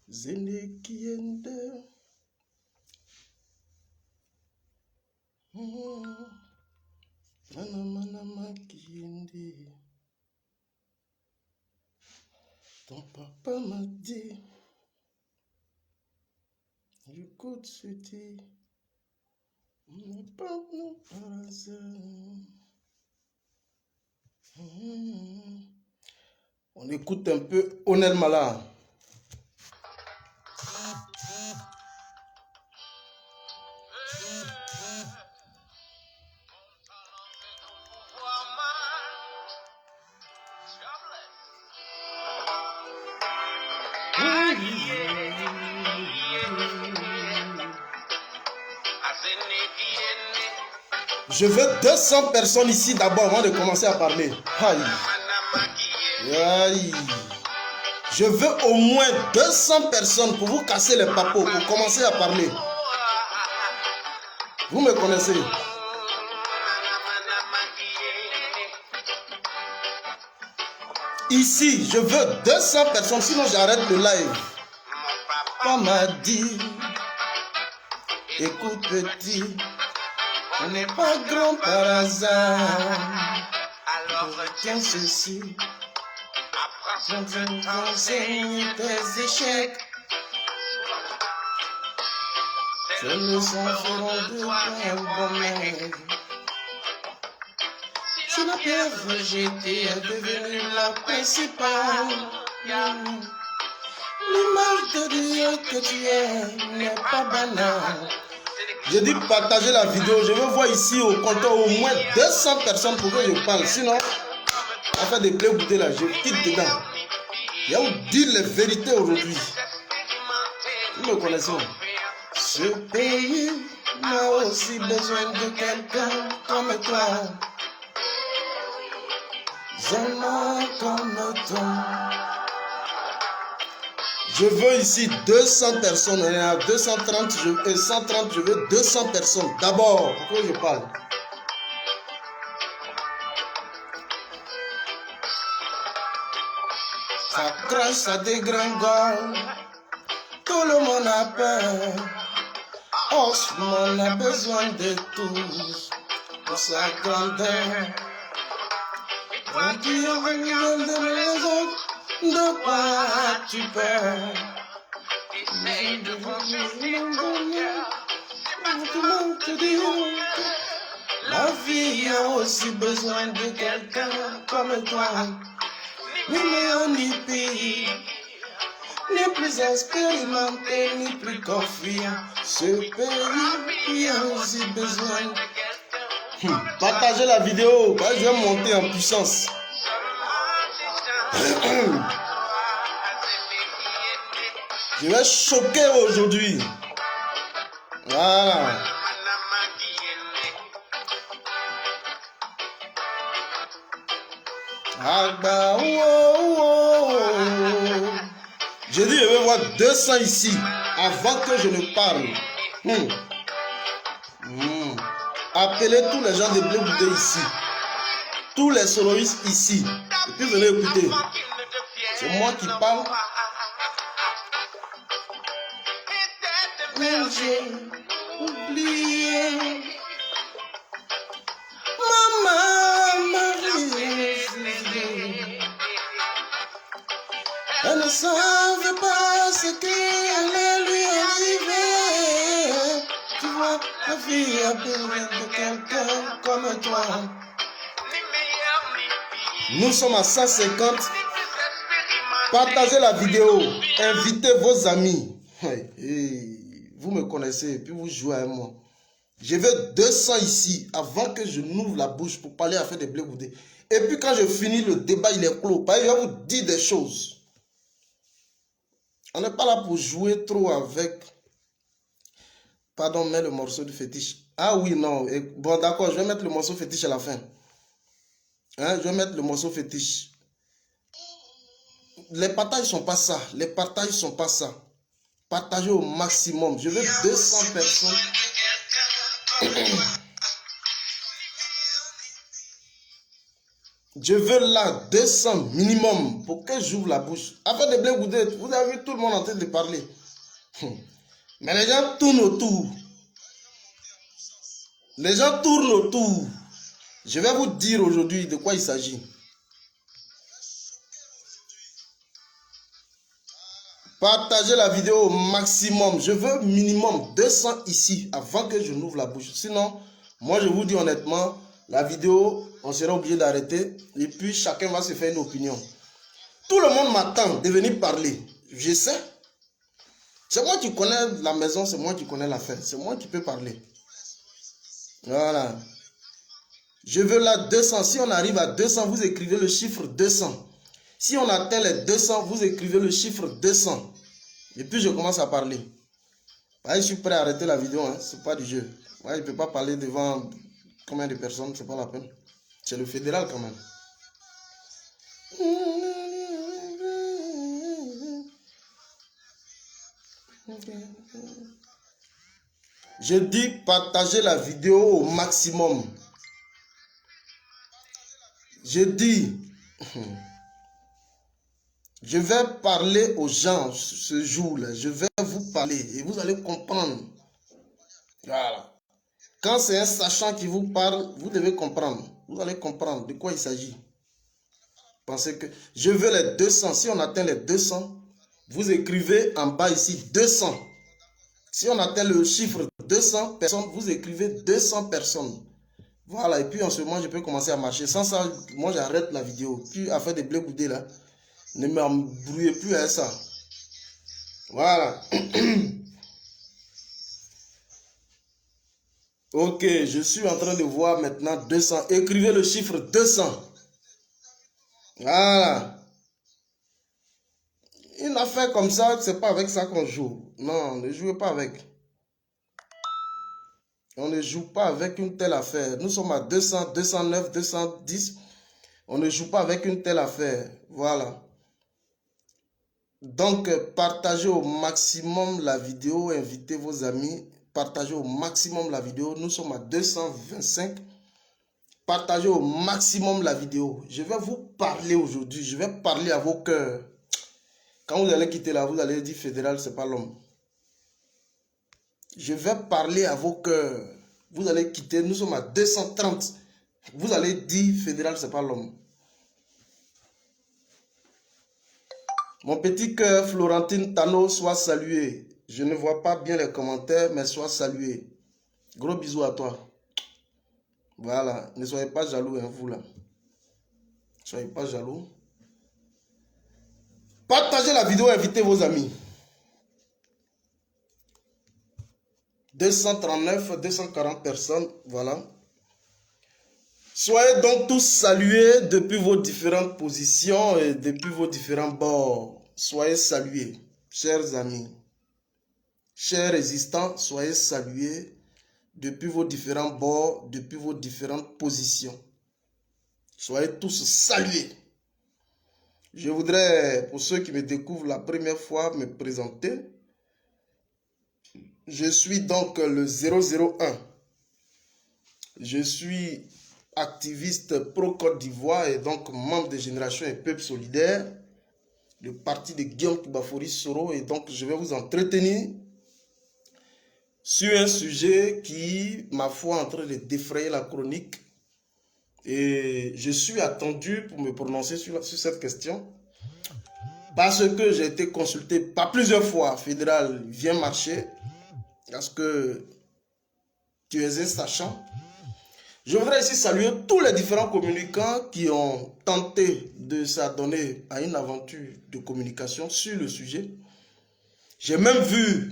Zene kiende. Manama kiende. Ton papa m'a dit. Écoute ce dit. On n'est pas venu par hasard. On écoute un peu Onel Mala. Je veux 200 personnes ici d'abord avant de commencer à parler. Aïe. Aïe. Je veux au moins 200 personnes pour vous casser les papos, pour commencer à parler. Vous me connaissez. Ici, je veux 200 personnes, sinon j'arrête le live. Papa m'a dit, écoute petit, on n'est pas grand par hasard. Alors retiens ceci. Apprends de t'enseigner tes échecs. Ces leçons feront de toi un bon mec. Si la pierre rejetée est devenue la principale, l'image de Dieu que tu es n'est pas banale. J'ai dit partager la vidéo. Je veux voir ici au compteur au moins 200 personnes pour que je parle. Sinon, à faire des blés goûter là, je quitte dedans. Il y a où dire les vérités aujourd'hui. Vous me connaissez. Ce pays a aussi besoin de quelqu'un comme toi. J'aime comme toi. Je veux ici 200 personnes. On est à 230, 130, je veux 200 personnes. D'abord, pourquoi je parle? Ça crache, ça dégringole. Tout le monde a peur. On a besoin de tous pour sa grandeur. Quand tu regardes les autres, de quoi as-tu peur? Essaye de consulter ton cœur. Tout le monde te dit, la vie a aussi besoin de quelqu'un comme toi. Ni Léonipi, ni plus expérimenté, ni plus confiant. Ce pays a aussi besoin de quelqu'un. Partagez la vidéo, je vais monter en puissance. Je vais choquer aujourd'hui. Voilà. Je dis, je vais voir 200 ici avant que je ne parle. Appelez tous les gens de Blé Goudé ici. Tous les soloistes ici. Et puis venez écouter. C'est moi qui parle. Mais j'ai oublié. Maman m'a dit. Elle ne savait pas ce qui allait lui arriver. Tu vois, la vie a besoin de quelqu'un comme toi. Nous sommes à 150. Partagez la vidéo. Invitez vos amis. Vous me connaissez, puis vous jouez avec moi. Je veux 200 ici avant que je n'ouvre la bouche pour parler à faire des Blé Goudé. Et puis quand je finis le débat, il est clos. Je vais vous dire des choses. On n'est pas là pour jouer trop avec. Pardon, mets le morceau du fétiche. Ah oui, non. Bon, d'accord, je vais mettre le morceau fétiche à la fin. Hein, je vais mettre le morceau fétiche. Les partages ne sont pas ça. Les partages ne sont pas ça. Partagez au maximum. Je veux 200 personnes. Je veux là 200 minimum pour que j'ouvre la bouche. Afin de blé goudé, vous avez vu tout le monde en train de parler. Mais les gens tournent autour. Les gens tournent autour. Je vais vous dire aujourd'hui de quoi il s'agit. Partagez la vidéo au maximum. Je veux minimum 200 ici avant que je n'ouvre la bouche. Sinon, moi je vous dis honnêtement, la vidéo, on sera obligé d'arrêter. Et puis chacun va se faire une opinion. Tout le monde m'attend de venir parler. Je sais. C'est moi qui connais la maison, c'est moi qui connais l'affaire. C'est moi qui peux parler. Voilà. Je veux là 200. Si on arrive à 200, vous écrivez le chiffre 200. Si on atteint les 200, vous écrivez le chiffre 200. Et puis je commence à parler. Je suis prêt à arrêter la vidéo. Hein. Ce n'est pas du jeu. Je ne peux pas parler devant combien de personnes. Ce n'est pas la peine. C'est le fédéral quand même. Je dis partagez la vidéo au maximum. Je dis, je vais parler aux gens ce jour-là. Je vais vous parler et vous allez comprendre. Voilà. Quand c'est un sachant qui vous parle, vous devez comprendre. Vous allez comprendre de quoi il s'agit. Pensez que je veux les 200. Si on atteint les 200, vous écrivez en bas ici 200. Si on atteint le chiffre 200 personnes, vous écrivez 200 personnes. Voilà, et puis en ce moment, je peux commencer à marcher. Sans ça, moi j'arrête la vidéo. Puis à faire des blé goudés là, ne m'embrouillez plus à ça. Voilà. Ok, je suis en train de voir maintenant 200. Écrivez le chiffre 200. Voilà. Une affaire comme ça, c'est pas avec ça qu'on joue. Non, ne jouez pas avec. On ne joue pas avec une telle affaire. Nous sommes à 200, 209, 210. On ne joue pas avec une telle affaire. Voilà. Donc, partagez au maximum la vidéo. Invitez vos amis. Partagez au maximum la vidéo. Nous sommes à 225. Partagez au maximum la vidéo. Je vais vous parler aujourd'hui. Je vais parler à vos cœurs. Quand vous allez quitter là, vous allez dire fédéral, c'est pas l'homme. Je vais parler à vos cœurs. Vous allez quitter, nous sommes à 230. Vous allez dire fédéral, c'est pas l'homme. Mon petit cœur, Florentine Tano, soit salué. Je ne vois pas bien les commentaires, mais sois salué. Gros bisous à toi. Voilà, ne soyez pas jaloux, hein, vous là. Ne soyez pas jaloux. Partagez la vidéo, invitez vos amis. 239, 240 personnes, voilà. Soyez donc tous salués depuis vos différentes positions et depuis vos différents bords. Soyez salués, chers amis. Chers résistants, soyez salués depuis vos différents bords, depuis vos différentes positions. Soyez tous salués. Je voudrais, pour ceux qui me découvrent la première fois, me présenter. Je suis donc le 001. Je suis activiste pro-Côte d'Ivoire et donc membre de Génération et Peuple Solidaire, le parti de Guillaume Bafori Soro. Et donc je vais vous entretenir sur un sujet qui, ma foi, est en train de défrayer la chronique. Et je suis attendu pour me prononcer sur cette question parce que j'ai été consulté par plusieurs fois. Fédéral, viens marcher. Parce que tu es un sachant. Je voudrais ici saluer tous les différents communicants qui ont tenté de s'adonner à une aventure de communication sur le sujet. J'ai même vu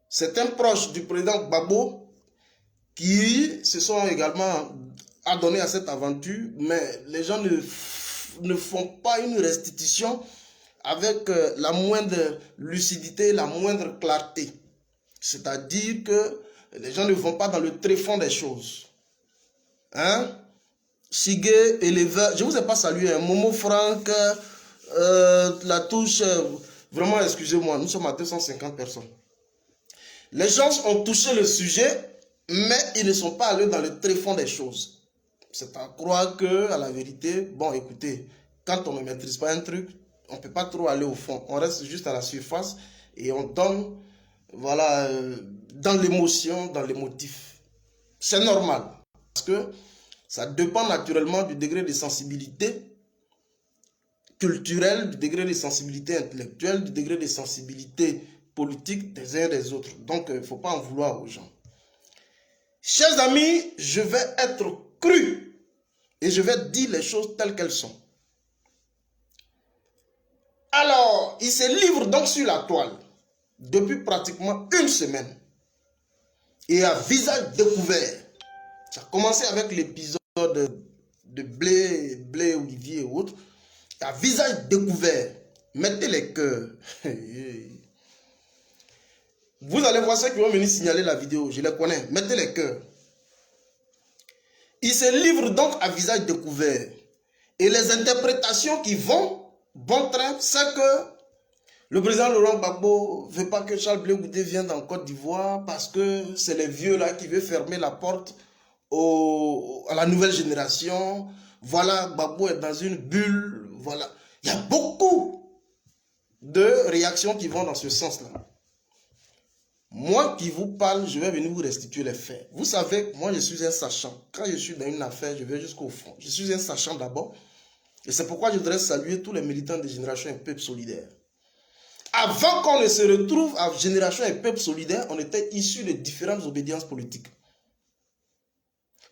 certains proches du président Gbagbo qui se sont également adonnés à cette aventure, mais les gens ne font pas une restitution avec la moindre lucidité, la moindre clarté. C'est-à-dire que les gens ne vont pas dans le tréfonds des choses. Hein? Chigué, éleveur, je ne vous ai pas salué. Hein? Momo Franck, la touche, vraiment excusez-moi, nous sommes à 250 personnes. Les gens ont touché le sujet, mais ils ne sont pas allés dans le tréfonds des choses. c'est à croire que, à la vérité, bon, écoutez, quand on ne maîtrise pas un truc, on ne peut pas trop aller au fond. On reste juste à la surface et on donne, voilà, dans l'émotion, dans les motifs. C'est normal. Parce que ça dépend naturellement du degré de sensibilité culturelle, du degré de sensibilité intellectuelle, du degré de sensibilité politique des uns et des autres. Donc, il ne faut pas en vouloir aux gens. Chers amis, je vais être cru et je vais dire les choses telles qu'elles sont. Alors, il se livre donc sur la toile depuis pratiquement une semaine et à visage découvert. Ça a commencé avec l'épisode de Blé, Olivier et autres. À visage découvert, mettez les cœurs. Vous allez voir ceux qui vont venir signaler la vidéo, je les connais. Mettez les cœurs. Il se livre donc à visage découvert. Et les interprétations qui vont, bon train, c'est que le président Laurent Gbagbo ne veut pas que Charles Blé Goudé vienne en Côte d'Ivoire parce que c'est les vieux là qui veulent fermer la porte à la nouvelle génération. Voilà, Gbagbo est dans une bulle. Voilà. Il y a beaucoup de réactions qui vont dans ce sens-là. Moi qui vous parle, je vais venir vous restituer les faits. Vous savez, moi je suis un sachant. Quand je suis dans une affaire, je vais jusqu'au fond. Je suis un sachant d'abord. Et c'est pourquoi je voudrais saluer tous les militants de Génération et Peuple Solidaire. Avant qu'on ne se retrouve à Génération et Peuple Solidaire, on était issus de différentes obédiences politiques.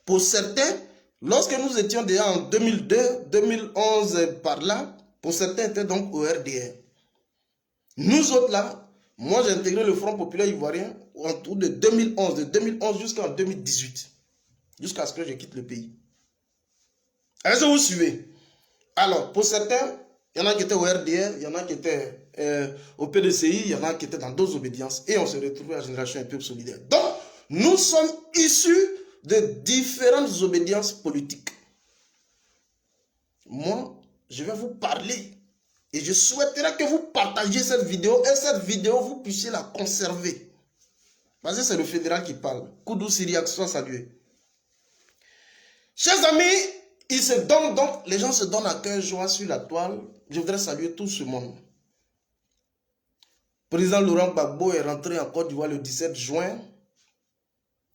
Pour certains, lorsque nous étions déjà en 2002, 2011 par là, pour certains étaient donc au RDR. Nous autres là, moi j'ai intégré le Front Populaire Ivoirien autour de 2011, de 2011 jusqu'en 2018, jusqu'à ce que je quitte le pays. Est-ce que vous suivez? Alors, pour certains, il y en a qui étaient au RDR, il y en a qui étaient au PDCI, il y en a qui étaient dans d'autres obédiences, et on se retrouvait à Génération et Peuple Solidaire. Donc, nous sommes issus de différentes obédiences politiques. Moi, je vais vous parler et je souhaiterais que vous partagiez cette vidéo et cette vidéo, vous puissiez la conserver. Parce que c'est le fédéral qui parle. Koudou Syriac, soit salué. Chers amis, ils se donnent donc, les gens se donnent à cœur joie sur la toile. Je voudrais saluer tout ce monde. Le président Laurent Gbagbo est rentré en Côte d'Ivoire le 17 juin.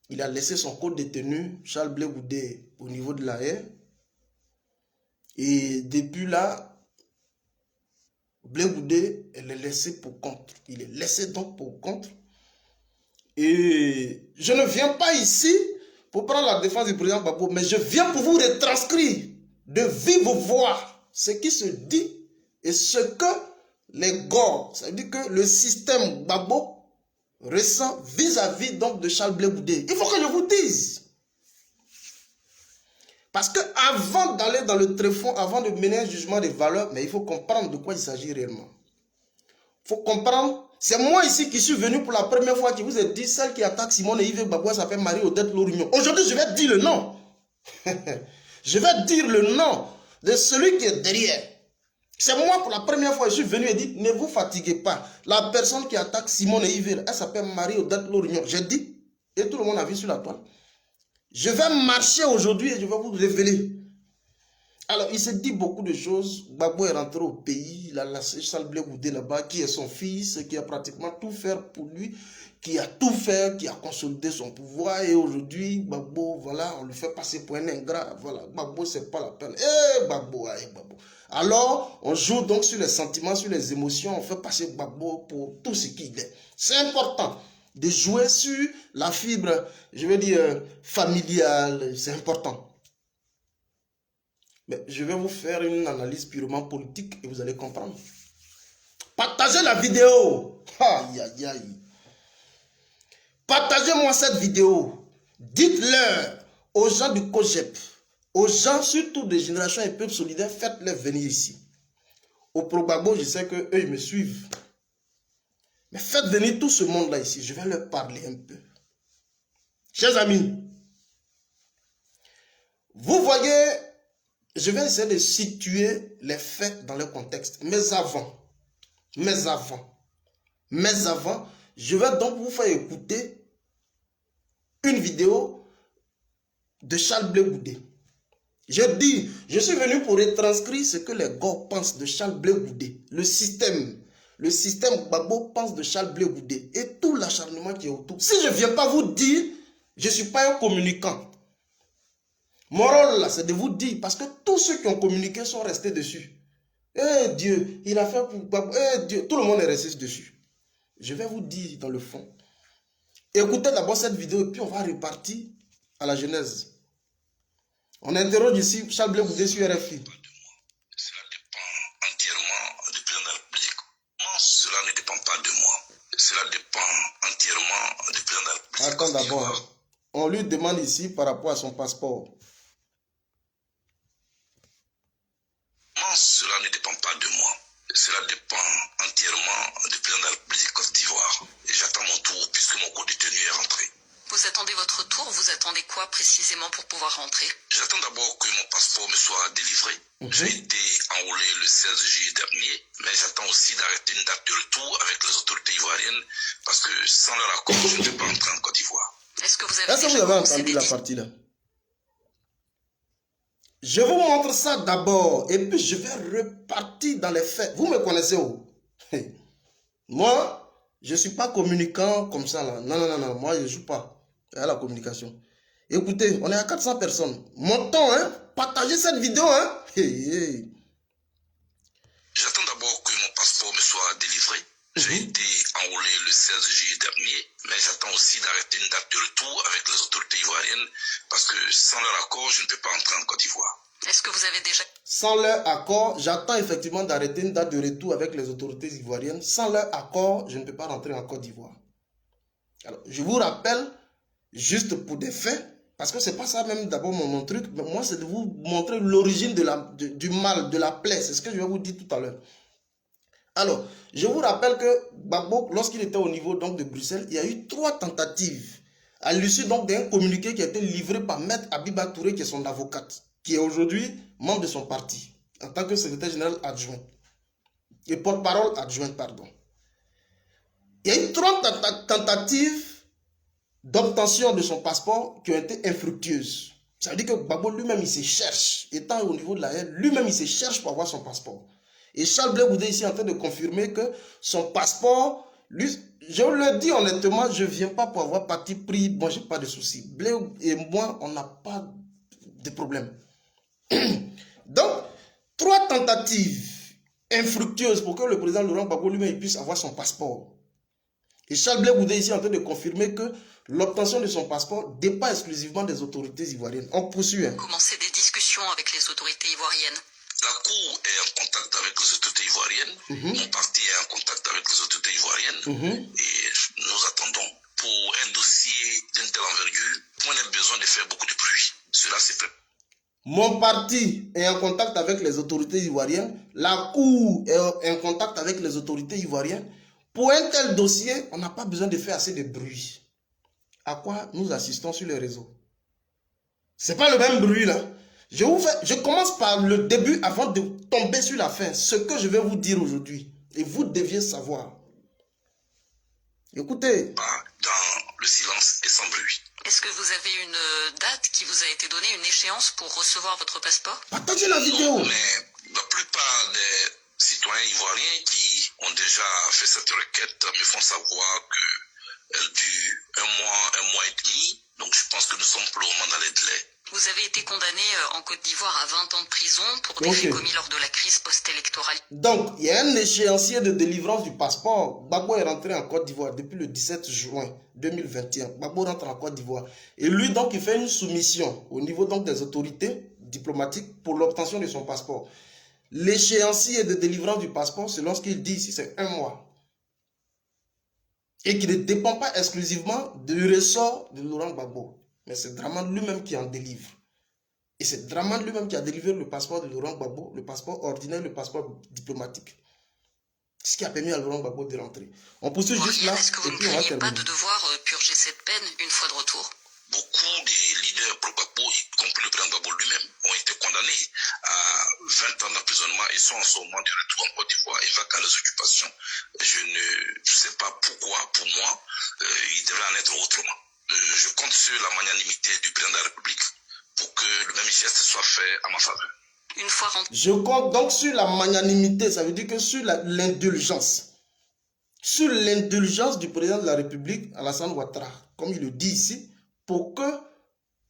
Il a laissé son co-détenu, Charles Blé Goudé, au niveau de la haie. Et depuis là, Blé Goudé, elle est laissée pour compte. Il est laissé donc pour compte. Et je ne viens pas ici pour prendre la défense du président Gbagbo, mais je viens pour vous retranscrire de vive voix ce qui se dit et ce que les gars, ça veut dire que le système Gbagbo ressent vis-à-vis donc de Charles Blé Goudé. Il faut que je vous dise. Parce que avant d'aller dans le tréfonds, avant de mener un jugement des valeurs, mais il faut comprendre de quoi il s'agit réellement. Il faut comprendre. C'est moi ici qui suis venu pour la première fois qui vous ai dit celle qui attaque Simone et Yves Gbagbo s'appelle Marie-Odette Lorignon. Aujourd'hui, je vais dire le nom. Je vais dire le nom de celui qui est derrière. C'est moi pour la première fois, je suis venu et dit, ne vous fatiguez pas. La personne qui attaque Simone et Yves, elle s'appelle Marie-Odette Lorignon. J'ai dit, et tout le monde a vu sur la toile. Je vais marcher aujourd'hui et je vais vous révéler. Alors, il s'est dit beaucoup de choses. Gbagbo est rentré au pays, il a laissé Charles Blé Goudé là-bas, qui est son fils, qui a pratiquement tout fait pour lui, qui a tout fait, qui a consolidé son pouvoir. Et aujourd'hui, Gbagbo, voilà, on le fait passer pour un ingrat. Voilà, Gbagbo, c'est pas la peine. Gbagbo, Gbagbo. Alors, on joue donc sur les sentiments, sur les émotions, on fait passer Gbagbo pour tout ce qu'il est. C'est important de jouer sur la fibre, je veux dire, familiale, c'est important. Mais je vais vous faire une analyse purement politique et vous allez comprendre. Partagez la vidéo. Aïe, aïe, aïe. Partagez-moi cette vidéo. Dites-leur aux gens du COGEP, aux gens surtout des Générations et Peuple Solidaire, faites-les venir ici. Au Pro-Gbagbo, je sais qu'eux, ils me suivent. Mais faites venir tout ce monde-là ici. Je vais leur parler un peu. Chers amis, vous voyez, je vais essayer de situer les faits dans le contexte. Mais avant, je vais donc vous faire écouter une vidéo de Charles Blé Goudé. Je dis, je suis venu pour retranscrire ce que les gars pensent de Charles Blé Goudé. Le système Gbagbo pense de Charles Blé Goudé et tout l'acharnement qui est autour. Si je ne viens pas vous dire, je ne suis pas un communicant. Mon rôle là, c'est de vous dire, parce que tous ceux qui ont communiqué sont restés dessus. Eh Dieu, il a fait pour Gbagbo. Eh Dieu, tout le monde est resté dessus. Je vais vous dire dans le fond. Écoutez d'abord cette vidéo et puis on va repartir à la genèse. On interroge ici Charles Blé Goudé sur RFI. Cela dépend entièrement du président de la République. Moi, cela ne dépend pas de moi. Cela dépend entièrement du président de la République. Attends d'abord. On lui demande ici par rapport à son passeport. Moi, cela ne dépend pas de moi. Cela dépend entièrement du président de la République Côte d'Ivoire. Et j'attends mon tour puisque mon co-détenu est rentré. Vous attendez votre tour, vous attendez quoi précisément pour pouvoir rentrer? J'attends d'abord que mon passeport me soit délivré. J'ai été enrôlé le 16 juillet dernier, mais j'attends aussi d'arrêter une date de retour avec les autorités ivoiriennes parce que sans leur accord, je ne peux pas entrer en Côte d'Ivoire. Est-ce que vous avez déjà entendu la partie là? Je vous montre ça d'abord et puis je vais repartir dans les faits. Vous me connaissez où? Moi, je ne suis pas communicant comme ça là. Non, moi je ne joue pas à la communication. Écoutez, on est à 400 personnes. Montons, hein? Partagez cette vidéo, hein? J'attends d'abord que mon passeport me soit délivré. J'ai été enrôlé le 16 juillet dernier, mais j'attends aussi d'arrêter une date de retour avec les autorités ivoiriennes parce que sans leur accord, je ne peux pas entrer en Côte d'Ivoire. Est-ce que vous avez déjà... Sans leur accord, j'attends effectivement d'arrêter une date de retour avec les autorités ivoiriennes. Sans leur accord, je ne peux pas rentrer en Côte d'Ivoire. Alors, je vous rappelle, juste pour des faits, parce que c'est pas ça même d'abord mon truc, mais moi c'est de vous montrer l'origine du mal, de la plaie. C'est ce que je vais vous dire tout à l'heure. Alors, je vous rappelle que Gbagbo, lorsqu'il était au niveau donc de Bruxelles, il y a eu 3 tentatives à l'issue donc d'un communiqué qui a été livré par Maître Abiba Touré, qui est son avocate, qui est aujourd'hui membre de son parti, en tant que secrétaire général adjoint, et porte-parole adjoint, pardon. Il y a eu 3 tentatives d'obtention de son passeport qui ont été infructueuses. Ça veut dire que Gbagbo lui-même, il se cherche, étant au niveau de la haine, lui-même, il se cherche pour avoir son passeport. Et Charles Blé Goudé ici est en train de confirmer que son passeport, lui, je vous le dis honnêtement, je ne viens pas pour avoir parti pris, bon, je n'ai pas de soucis. Blé et moi, on n'a pas de problème. Donc, 3 tentatives infructueuses pour que le président Laurent Gbagbo lui-même puisse avoir son passeport. Et Charles Blé Goudé ici est en train de confirmer que l'obtention de son passeport dépend exclusivement des autorités ivoiriennes. On poursuit. Commencer des discussions avec les autorités ivoiriennes. La Cour est en contact avec les autorités ivoiriennes. Mon parti est en contact avec les autorités ivoiriennes. Et nous attendons. Pour un dossier d'une telle envergure, on a besoin de faire beaucoup de bruit. Cela s'est fait. Mon parti est en contact avec les autorités ivoiriennes. La Cour est en contact avec les autorités ivoiriennes. Pour un tel dossier, on n'a pas besoin de faire assez de bruit. À quoi nous assistons sur les réseaux? C'est pas le même bruit là. Je commence par le début avant de tomber sur la fin. Ce que je vais vous dire aujourd'hui. Et vous deviez savoir. Écoutez. Pas dans le silence et sans bruit. Est-ce que vous avez une date qui vous a été donnée, une échéance pour recevoir votre passeport? Partagez la vidéo. Non, mais la plupart des citoyens ivoiriens qui ont déjà fait cette requête me font savoir qu'elle dure un mois et demi. Donc je pense que nous sommes pour le moment dans les délais. Vous avez été condamné en Côte d'Ivoire à 20 ans de prison pour des faits commis lors de la crise post-électorale. Donc, il y a un échéancier de délivrance du passeport. Gbagbo est rentré en Côte d'Ivoire depuis le 17 juin 2021. Gbagbo rentre en Côte d'Ivoire. Et lui, donc, il fait une soumission au niveau donc, des autorités diplomatiques pour l'obtention de son passeport. L'échéancier de délivrance du passeport, c'est lorsqu'il dit ici, c'est 1 mois. Et qui ne dépend pas exclusivement du ressort de Laurent Gbagbo. Mais c'est Dramane lui-même qui en délivre. Et c'est Dramane lui-même qui a délivré le passeport de Laurent Gbagbo, le passeport ordinaire, le passeport diplomatique. Ce qui a permis à Laurent Gbagbo de rentrer. On poursuit juste là. Est-ce que vous ne craignez pas de devoir purger cette peine une fois de retour? Beaucoup des leaders pro-Gbagbo, y compris le président Gbagbo lui-même, ont été condamnés à 20 ans d'emprisonnement et sont en ce moment de retour en Côte d'Ivoire et vaquent à leurs occupations. Je ne sais pas pourquoi, pour moi, il devrait en être autrement. Je compte sur la magnanimité du président de la République pour que le même geste soit fait à ma faveur. Une fois rentré. Je compte donc sur la magnanimité, ça veut dire que sur l'indulgence. Sur l'indulgence du président de la République, Alassane Ouattara, comme il le dit ici, pour que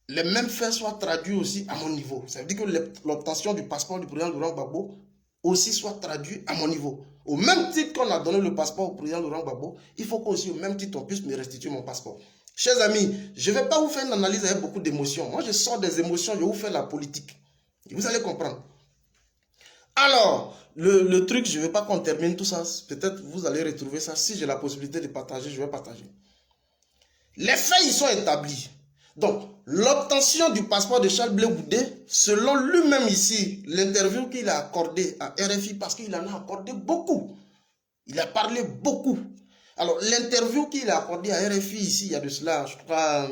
les mêmes faits soient traduits aussi à mon niveau. Ça veut dire que l'obtention du passeport du président Laurent Gbagbo aussi soit traduit à mon niveau. Au même titre qu'on a donné le passeport au président Laurent Gbagbo, il faut qu'aussi au même titre on puisse me restituer mon passeport. Chers amis, je ne vais pas vous faire une analyse avec beaucoup d'émotions. Moi, je sors des émotions, je vous fais la politique. Et vous allez comprendre. Alors, le truc, je ne veux pas qu'on termine tout ça. Peut-être vous allez retrouver ça. Si j'ai la possibilité de partager, je vais partager. Les faits, ils sont établis. Donc, l'obtention du passeport de Charles Blé Goudé, selon lui-même ici, l'interview qu'il a accordée à RFI, parce qu'il en a accordé beaucoup. Il a parlé beaucoup. Alors, l'interview qu'il a accordée à RFI ici, il y a de cela, je crois,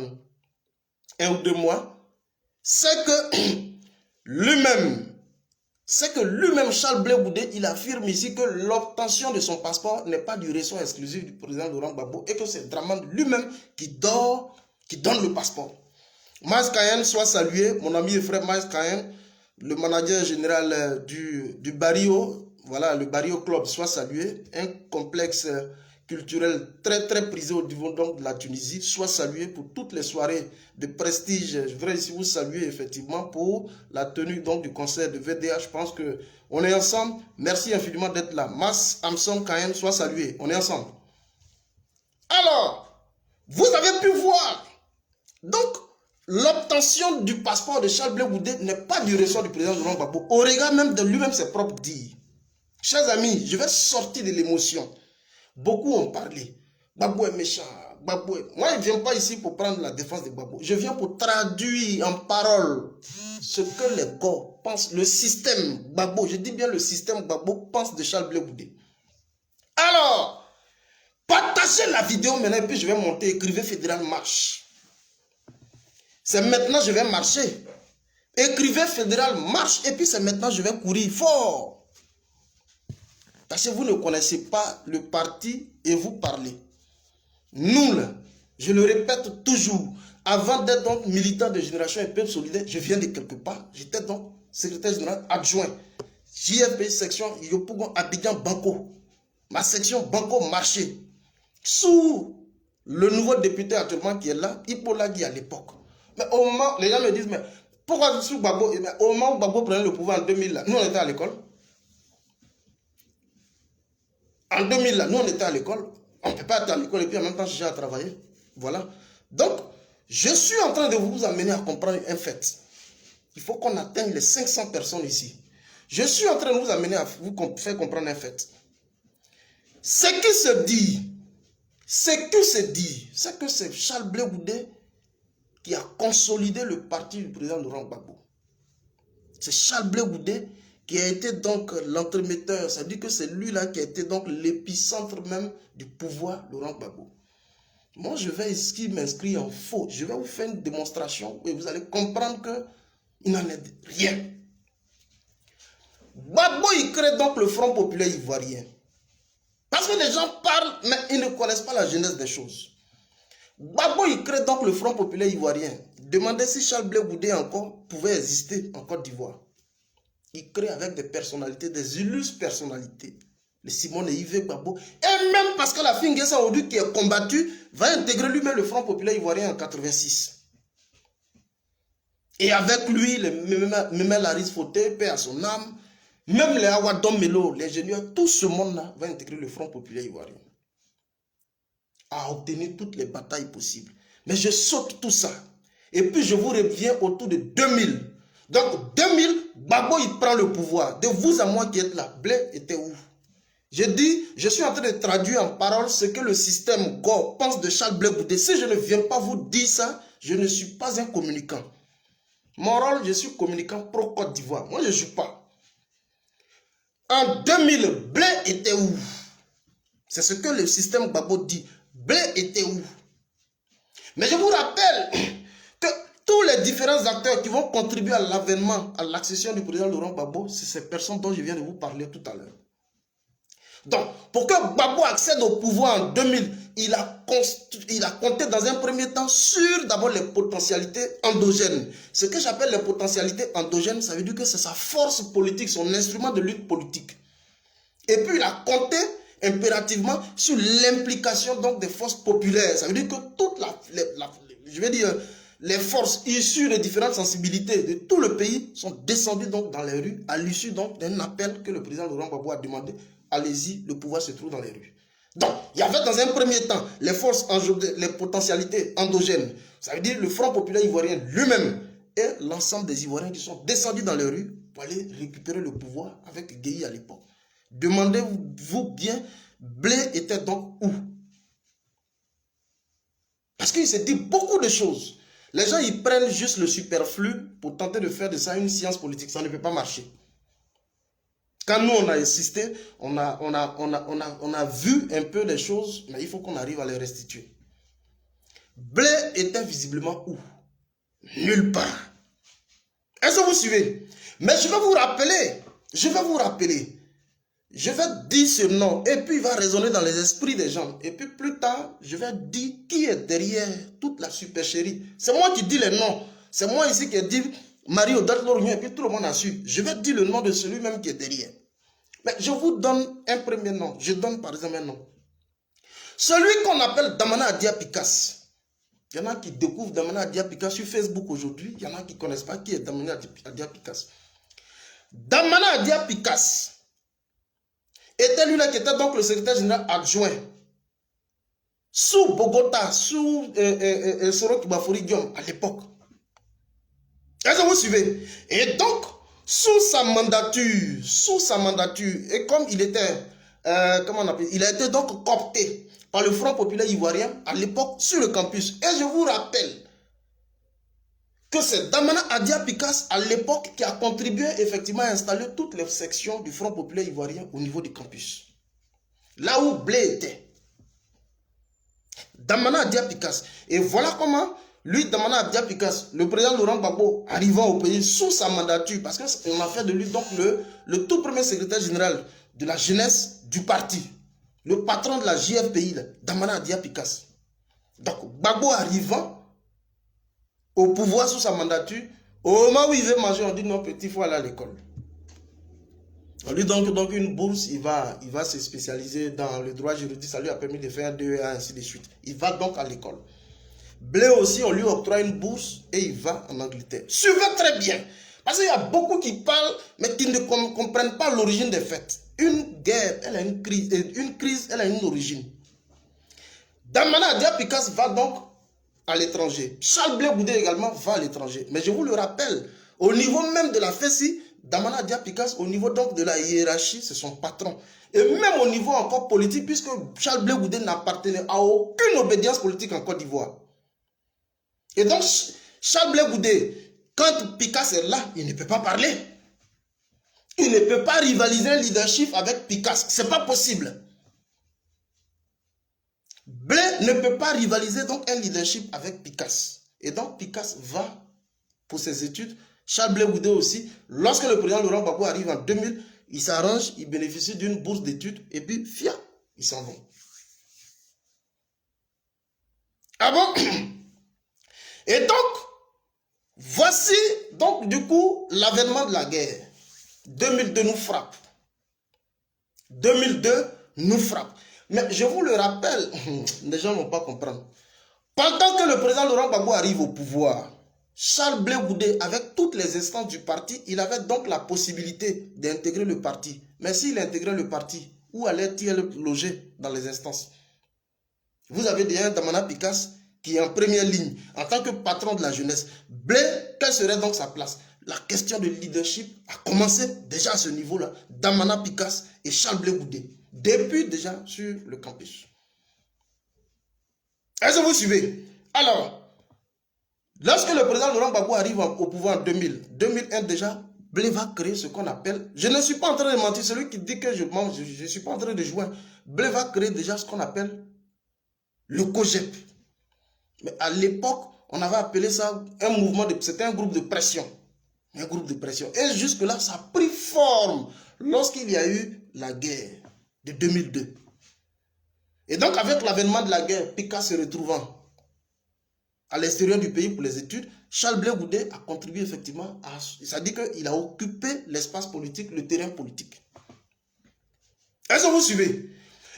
1 ou 2 mois, c'est que lui-même, Charles Blé Goudé, il affirme ici que l'obtention de son passeport n'est pas du ressort exclusif du président Laurent Gbagbo et que c'est Dramane lui-même qui donne le passeport. Maïs Kayen soit salué, mon ami et frère Maïs Kayen, le manager général du Barrio, voilà, le Barrio Club soit salué, un complexe culturel très très prisé au niveau donc de la Tunisie, soit salué pour toutes les soirées de prestige. Je voudrais ici vous saluer effectivement pour la tenue donc du concert de VDA. Je pense que on est ensemble. Merci infiniment d'être là. Mas Amson Kayen soit salué. On est ensemble. Alors, vous avez pu voir. Donc, l'obtention du passeport de Charles Blé Goudé n'est pas du ressort du président Laurent Gbagbo. Au regard même de lui-même ses propres dires. Chers amis, je vais sortir de l'émotion. Beaucoup ont parlé. Gbagbo est méchant. Moi, je ne viens pas ici pour prendre la défense de Gbagbo. Je viens pour traduire en parole ce que les gars pensent, le système Gbagbo, je dis bien le système Gbagbo pense de Charles Blé Goudé. Alors, partagez la vidéo maintenant et puis je vais monter, écrivez Fédéral Marche. C'est maintenant je vais marcher. Écrivez Fédéral Marche et puis c'est maintenant je vais courir fort. Parce que vous ne connaissez pas le parti et vous parlez. Nous, là, je le répète toujours, avant d'être donc militant de Génération et Peuple Solidaire, je viens de quelque part. J'étais donc secrétaire général adjoint. JFP section Yopougon Abidjan Banco. Ma section Banco Marché. Sous le nouveau député actuellement qui est là, Hippolyte à l'époque. Mais au moment, les gens me disent, mais pourquoi je suis Gbagbo? Au moment où Gbagbo prenait le pouvoir en 2000, là, nous on était à l'école. En 2000, là, nous on était à l'école. On ne peut pas être à l'école et puis en même temps chercher à travailler. Voilà. Donc, je suis en train de vous amener à comprendre un fait. Il faut qu'on atteigne les 500 personnes ici. Je suis en train de vous amener à vous faire comprendre un fait. Ce qui se dit, c'est que c'est Charles Blé Goudé qui a consolidé le parti du président Laurent Gbagbo. C'est Charles Blé Goudé qui a été donc l'entremetteur, c'est-à-dire que c'est lui-là qui a été donc l'épicentre même du pouvoir Laurent Gbagbo. Moi, je vais ici m'inscrire en faux. Je vais vous faire une démonstration et vous allez comprendre qu'il n'en est rien. Gbagbo, il crée donc le Front populaire ivoirien. Parce que les gens parlent, mais ils ne connaissent pas la genèse des choses. Gbagbo, il crée donc le Front populaire ivoirien. Demandez si Charles Blé Goudé encore pouvait exister en Côte d'Ivoire. Il crée avec des personnalités, des illustres personnalités. Le Simone et Yves Gbagbo. Et même parce que la Nguessa Odu qui est combattu va intégrer lui-même le Front populaire ivoirien en 86. Et avec lui, le Memel Laris Foté, paix à son âme, même les Awadom Melo, l'ingénieur, tout ce monde-là va intégrer le Front populaire ivoirien. À obtenir toutes les batailles possibles. Mais je saute tout ça. Et puis je vous reviens autour de 2000. Donc 2000, Gbagbo il prend le pouvoir. De vous à moi qui êtes là, Blé était où? Je dis, je suis en train de traduire en parole ce que le système Go pense de Charles Blé Goudé. Si je ne viens pas vous dire ça, je ne suis pas un communicant. Mon rôle, je suis communicant pro Côte d'Ivoire. Moi, je ne joue pas. En 2000, Blé était où? C'est ce que le système Gbagbo dit. Blé était où? Mais je vous rappelle que tous les différents acteurs qui vont contribuer à l'avènement, à l'accession du président Laurent Gbagbo, c'est ces personnes dont je viens de vous parler tout à l'heure. Donc, pour que Gbagbo accède au pouvoir en 2000, il a compté dans un premier temps sur d'abord les potentialités endogènes. Ce que j'appelle les potentialités endogènes, ça veut dire que c'est sa force politique, son instrument de lutte politique. Et puis il a compté impérativement sur l'implication donc des forces populaires. Ça veut dire que toute les forces issues des différentes sensibilités de tout le pays sont descendues donc dans les rues à l'issue donc d'un appel que le président Laurent Gbagbo a demandé. Allez-y, le pouvoir se trouve dans les rues. Donc, il y avait dans un premier temps les forces, les potentialités endogènes. Ça veut dire le Front populaire ivoirien lui-même et l'ensemble des Ivoiriens qui sont descendus dans les rues pour aller récupérer le pouvoir avec Gueye à l'époque. Demandez-vous bien, Blé était donc où? Parce qu'il s'est dit beaucoup de choses. Les gens, ils prennent juste le superflu pour tenter de faire de ça une science politique. Ça ne peut pas marcher. Quand nous, on a insisté, on a vu un peu les choses, mais il faut qu'on arrive à les restituer. Blé était visiblement où? Nulle part. Est-ce que vous suivez? Mais je vais vous rappeler, je vais dire ce nom, et puis il va résonner dans les esprits des gens. Et puis plus tard, je vais dire qui est derrière toute la supercherie. C'est moi qui dis les noms. C'est moi ici qui ai dit Marie-Odette Lorgnon, et puis tout le monde a su. Je vais dire le nom de celui même qui est derrière. Mais je vous donne un premier nom. Je donne par exemple un nom. Celui qu'on appelle Damana Adia Pikas. Il y en a qui découvrent Damana Adia Pikas sur Facebook aujourd'hui. Il y en a qui ne connaissent pas qui est Damana Adia Pikas. Damana Adia Pikas était lui-là qui était donc le secrétaire général adjoint sous Bogota, sous Soro Kibafori Guillaume à l'époque. Est-ce que vous suivez? Et donc, sous sa mandature, et comme il était, comment on appelle, il a été donc coopté par le Front populaire ivoirien à l'époque sur le campus. Et je vous rappelle que c'est Damana Adia Pikas à l'époque qui a contribué effectivement à installer toutes les sections du Front populaire ivoirien au niveau du campus. Là où Blé était. Damana Adia Pikas. Et voilà comment lui, Damana Adia Pikas, le président Laurent Gbagbo, arrivant au pays sous sa mandature, parce qu'on a fait de lui donc le tout premier secrétaire général de la jeunesse du parti, le patron de la JFPI, Damana Adia Pikas. Donc, Gbagbo arrivant au pouvoir sous sa mandature, au moment où il veut manger, on dit non, petit, il faut aller à l'école. On lui donne donc une bourse, il va se spécialiser dans le droit juridique, ça lui a permis de faire 2 ans, ainsi de suite. Il va donc à l'école. Blé aussi, on lui octroie une bourse et il va en Angleterre. Suivez très bien. Parce qu'il y a beaucoup qui parlent, mais qui ne comprennent pas l'origine des faits. Une guerre, elle a une crise, elle a une origine. Damana Adia Pikas va donc à l'étranger. Charles Blé Goudé également va à l'étranger. Mais je vous le rappelle, au niveau même de la FESI, Damana Adia Pikas, au niveau donc de la hiérarchie, c'est son patron. Et même au niveau encore politique, puisque Charles Blé Goudé n'appartenait à aucune obédience politique en Côte d'Ivoire. Et donc, Charles Blé Goudé, quand Pikas est là, il ne peut pas parler. Il ne peut pas rivaliser un leadership avec Pikas. Ce n'est pas possible. Blé ne peut pas rivaliser donc un leadership avec Pikas. Et donc, Pikas va pour ses études. Charles Blé Goudé aussi. Lorsque le président Laurent Gbagbo arrive en 2000, il s'arrange, il bénéficie d'une bourse d'études et puis, fia, ils s'en vont. Ah bon? Et donc, voici donc du coup l'avènement de la guerre. 2002 nous frappe. 2002 nous frappe. Mais je vous le rappelle, les gens ne vont pas comprendre. Pendant que le président Laurent Gbagbo arrive au pouvoir, Charles Blé Goudé, avec toutes les instances du parti, il avait donc la possibilité d'intégrer le parti. Mais s'il intégrait le parti, où allait-il loger dans les instances? Vous avez déjà Damana Pikas qui est en première ligne, en tant que patron de la jeunesse. Blé, quelle serait donc sa place? La question de leadership a commencé déjà à ce niveau-là. Damana Pikas et Charles Blé Goudé, depuis déjà sur le campus. Est-ce que vous suivez? Alors, lorsque le président Laurent Gbagbo arrive au pouvoir en 2001 déjà, Blé va créer ce qu'on appelle, je ne suis pas en train de mentir, celui qui dit que je mens, je ne suis pas en train de jouer. Blé va créer déjà ce qu'on appelle le COGEP. Mais à l'époque, on avait appelé ça un mouvement, c'était un groupe de pression. Un groupe de pression. Et jusque-là, ça a pris forme lorsqu'il y a eu la guerre de 2002. Et donc, avec l'avènement de la guerre, Pika se retrouvant à l'extérieur du pays pour les études, Charles Blé Goudé a contribué effectivement à... Ça dit qu'il a occupé l'espace politique, le terrain politique. Est-ce que vous suivez?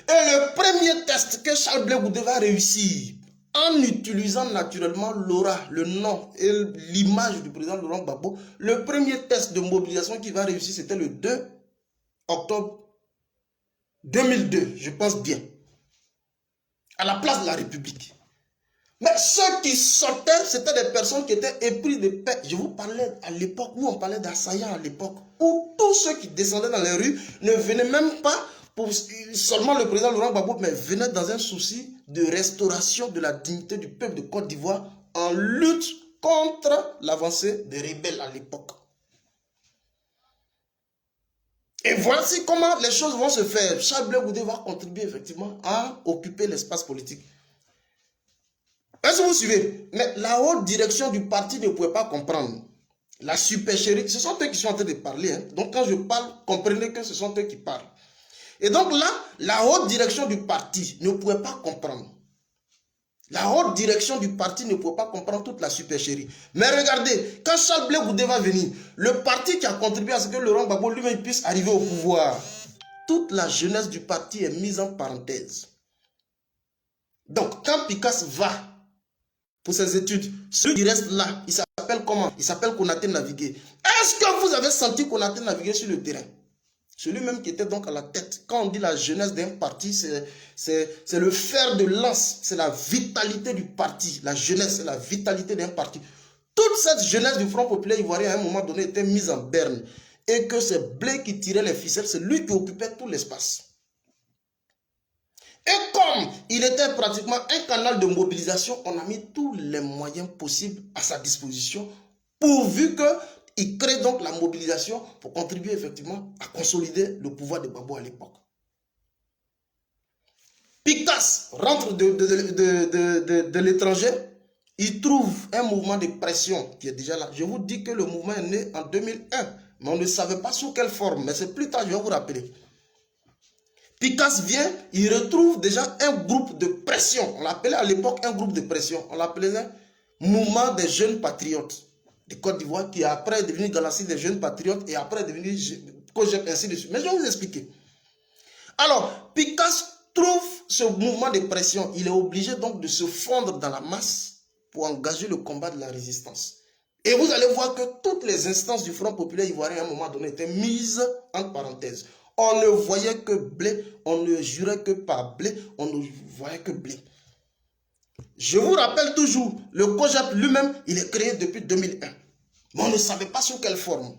Et le premier test que Charles Blé Goudé va réussir, en utilisant naturellement l'aura, le nom et l'image du président Laurent Gbagbo, le premier test de mobilisation qu'il va réussir, c'était le 2 octobre 2002, je pense bien, à la place de la République. Mais ceux qui sortaient, c'était des personnes qui étaient épris de paix. Je vous parlais à l'époque où on parlait d'assaillants à l'époque, où tous ceux qui descendaient dans les rues ne venaient même pas pour seulement le président Laurent Gbagbo, mais venaient dans un souci de restauration de la dignité du peuple de Côte d'Ivoire en lutte contre l'avancée des rebelles à l'époque. Et voici comment les choses vont se faire. Charles Blé Goudé va contribuer effectivement à occuper l'espace politique. Est-ce que vous suivez? Mais la haute direction du parti ne pouvait pas comprendre. La supercherie, ce sont eux qui sont en train de parler. Hein. Donc quand je parle, comprenez que ce sont eux qui parlent. Et donc là, la haute direction du parti ne pouvait pas comprendre. La haute direction du parti ne pouvait pas comprendre toute la supercherie. Mais regardez, quand Charles Blé Goudé va venir, le parti qui a contribué à ce que Laurent Gbagbo lui-même puisse arriver au pouvoir, toute la jeunesse du parti est mise en parenthèse. Donc quand Picasse va pour ses études, celui qui reste là, il s'appelle comment? Il s'appelle Konaté Navigué. Est-ce que vous avez senti Konaté Navigué sur le terrain? Celui-même qui était donc à la tête. Quand on dit la jeunesse d'un parti, c'est le fer de lance, c'est la vitalité du parti. La jeunesse, c'est la vitalité d'un parti. Toute cette jeunesse du Front Populaire Ivoirien, à un moment donné, était mise en berne. Et que c'est Blé qui tirait les ficelles, c'est lui qui occupait tout l'espace. Et comme il était pratiquement un canal de mobilisation, on a mis tous les moyens possibles à sa disposition, pourvu qu'il crée donc la mobilisation pour contribuer effectivement à consolider le pouvoir de Gbagbo à l'époque. Picasse rentre de l'étranger, il trouve un mouvement de pression qui est déjà là. Je vous dis que le mouvement est né en 2001, mais on ne savait pas sous quelle forme, mais c'est plus tard, je vais vous rappeler. Picasse vient, il retrouve déjà un groupe de pression. On l'appelait à l'époque un groupe de pression. On l'appelait un mouvement des jeunes patriotes de Côte d'Ivoire qui après est devenu Galaxie des jeunes patriotes et après est devenu Cogep, ainsi de suite. Mais je vais vous expliquer. Alors, Picasse trouve ce mouvement de pression. Il est obligé donc de se fondre dans la masse pour engager le combat de la résistance. Et vous allez voir que toutes les instances du Front Populaire Ivoirien à un moment donné étaient mises en parenthèse. On ne voyait que Blé, on ne jurait que par Blé, on ne voyait que Blé. Je vous rappelle toujours, le COJEP lui-même, il est créé depuis 2001. Mais on ne savait pas sous quelle forme.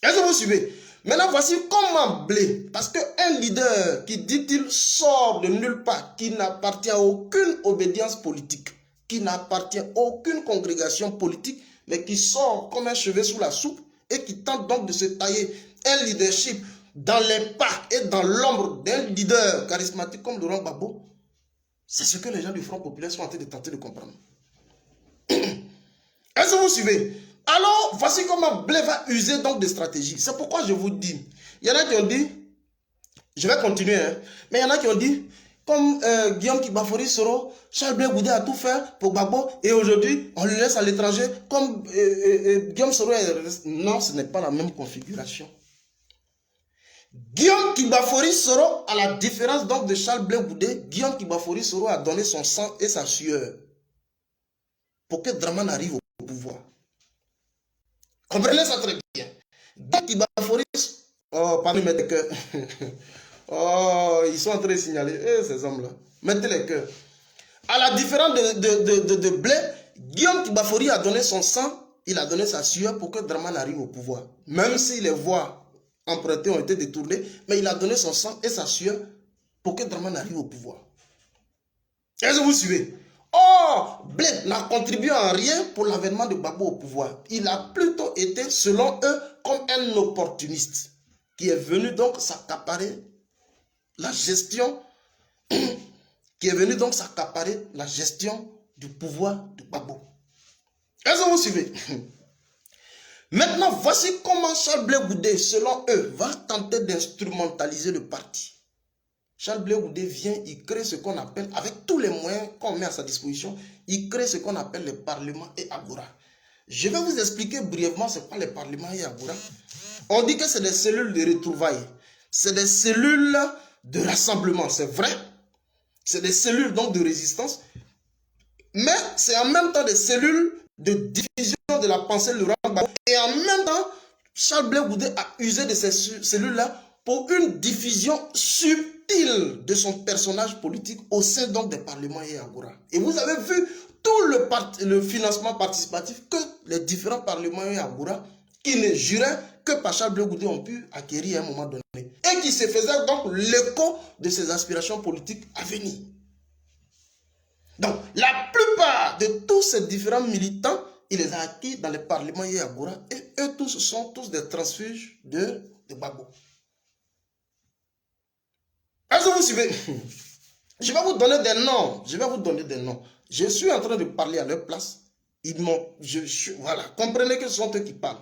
Est-ce que vous suivez? Maintenant, voici comment Blé, parce qu'un leader qui dit-il sort de nulle part, qui n'appartient à aucune obédience politique, qui n'appartient à aucune congrégation politique, mais qui sort comme un cheveu sous la soupe et qui tente donc de se tailler un leadership dans les pas et dans l'ombre d'un leader charismatique comme Laurent Gbagbo, c'est ce que les gens du Front Populaire sont en train de tenter de comprendre. Est-ce que vous suivez? Alors, voici comment Blé va user donc des stratégies. C'est pourquoi je vous dis, il y en a qui ont dit, je vais continuer, hein, mais il y en a qui ont dit, comme Guillaume Kibafori Soro, Charles Blé Goudé a tout fait pour Gbagbo et aujourd'hui, on le laisse à l'étranger, comme Guillaume Soro est... Non, ce n'est pas la même configuration. Guillaume Kibafori Soro, à la différence donc de Charles Blé Goudé, Guillaume Kibafori Soro a donné son sang et sa sueur pour que Dramane arrive au pouvoir. Comprenez ça très bien. Guillaume Kibafori Soro, oh, parmi mes cœurs. Oh, ils sont en train de signaler, ces hommes-là. Mettez les cœurs. À la différence de Blé, Guillaume Kibafori a donné son sang, il a donné sa sueur pour que Dramane arrive au pouvoir. Même si les voix empruntés ont été détournés, mais il a donné son sang et sa sueur pour que Dramane arrive au pouvoir. Est-ce que vous suivez? Or, Blé n'a contribué en rien pour l'avènement de Gbagbo au pouvoir. Il a plutôt été, selon eux, comme un opportuniste qui est venu donc s'accaparer la gestion, qui est venu donc s'accaparer la gestion du pouvoir de Gbagbo. Est-ce que vous suivez? Maintenant, voici comment Charles Blé Goudé, selon eux, va tenter d'instrumentaliser le parti. Charles Blé Goudé vient, il crée ce qu'on appelle, avec tous les moyens qu'on met à sa disposition, il crée ce qu'on appelle le Parlement et Agora. Je vais vous expliquer brièvement c'est quoi le Parlement et Agora. On dit que c'est des cellules de retrouvailles, c'est des cellules de rassemblement, c'est vrai. C'est des cellules donc de résistance, mais c'est en même temps des cellules de diffusion de la pensée de Laurent Gbagbo. Et en même temps, Charles Blé Goudé a usé de ces cellules-là pour une diffusion subtile de son personnage politique au sein donc des parlements et Agora. Et vous avez vu tout le financement participatif que les différents parlements et Agora, qui ne juraient que par Charles Blé Goudé, ont pu acquérir à un moment donné. Et qui se faisaient donc l'écho de ses aspirations politiques à venir. Donc, la plupart de tous ces différents militants, il les a acquis dans les parlements et Agora. Et eux tous sont tous des transfuges de Gbagbo. Est-ce que vous suivez? Je vais vous donner des noms. Je suis en train de parler à leur place. Voilà, comprenez que ce sont eux qui parlent.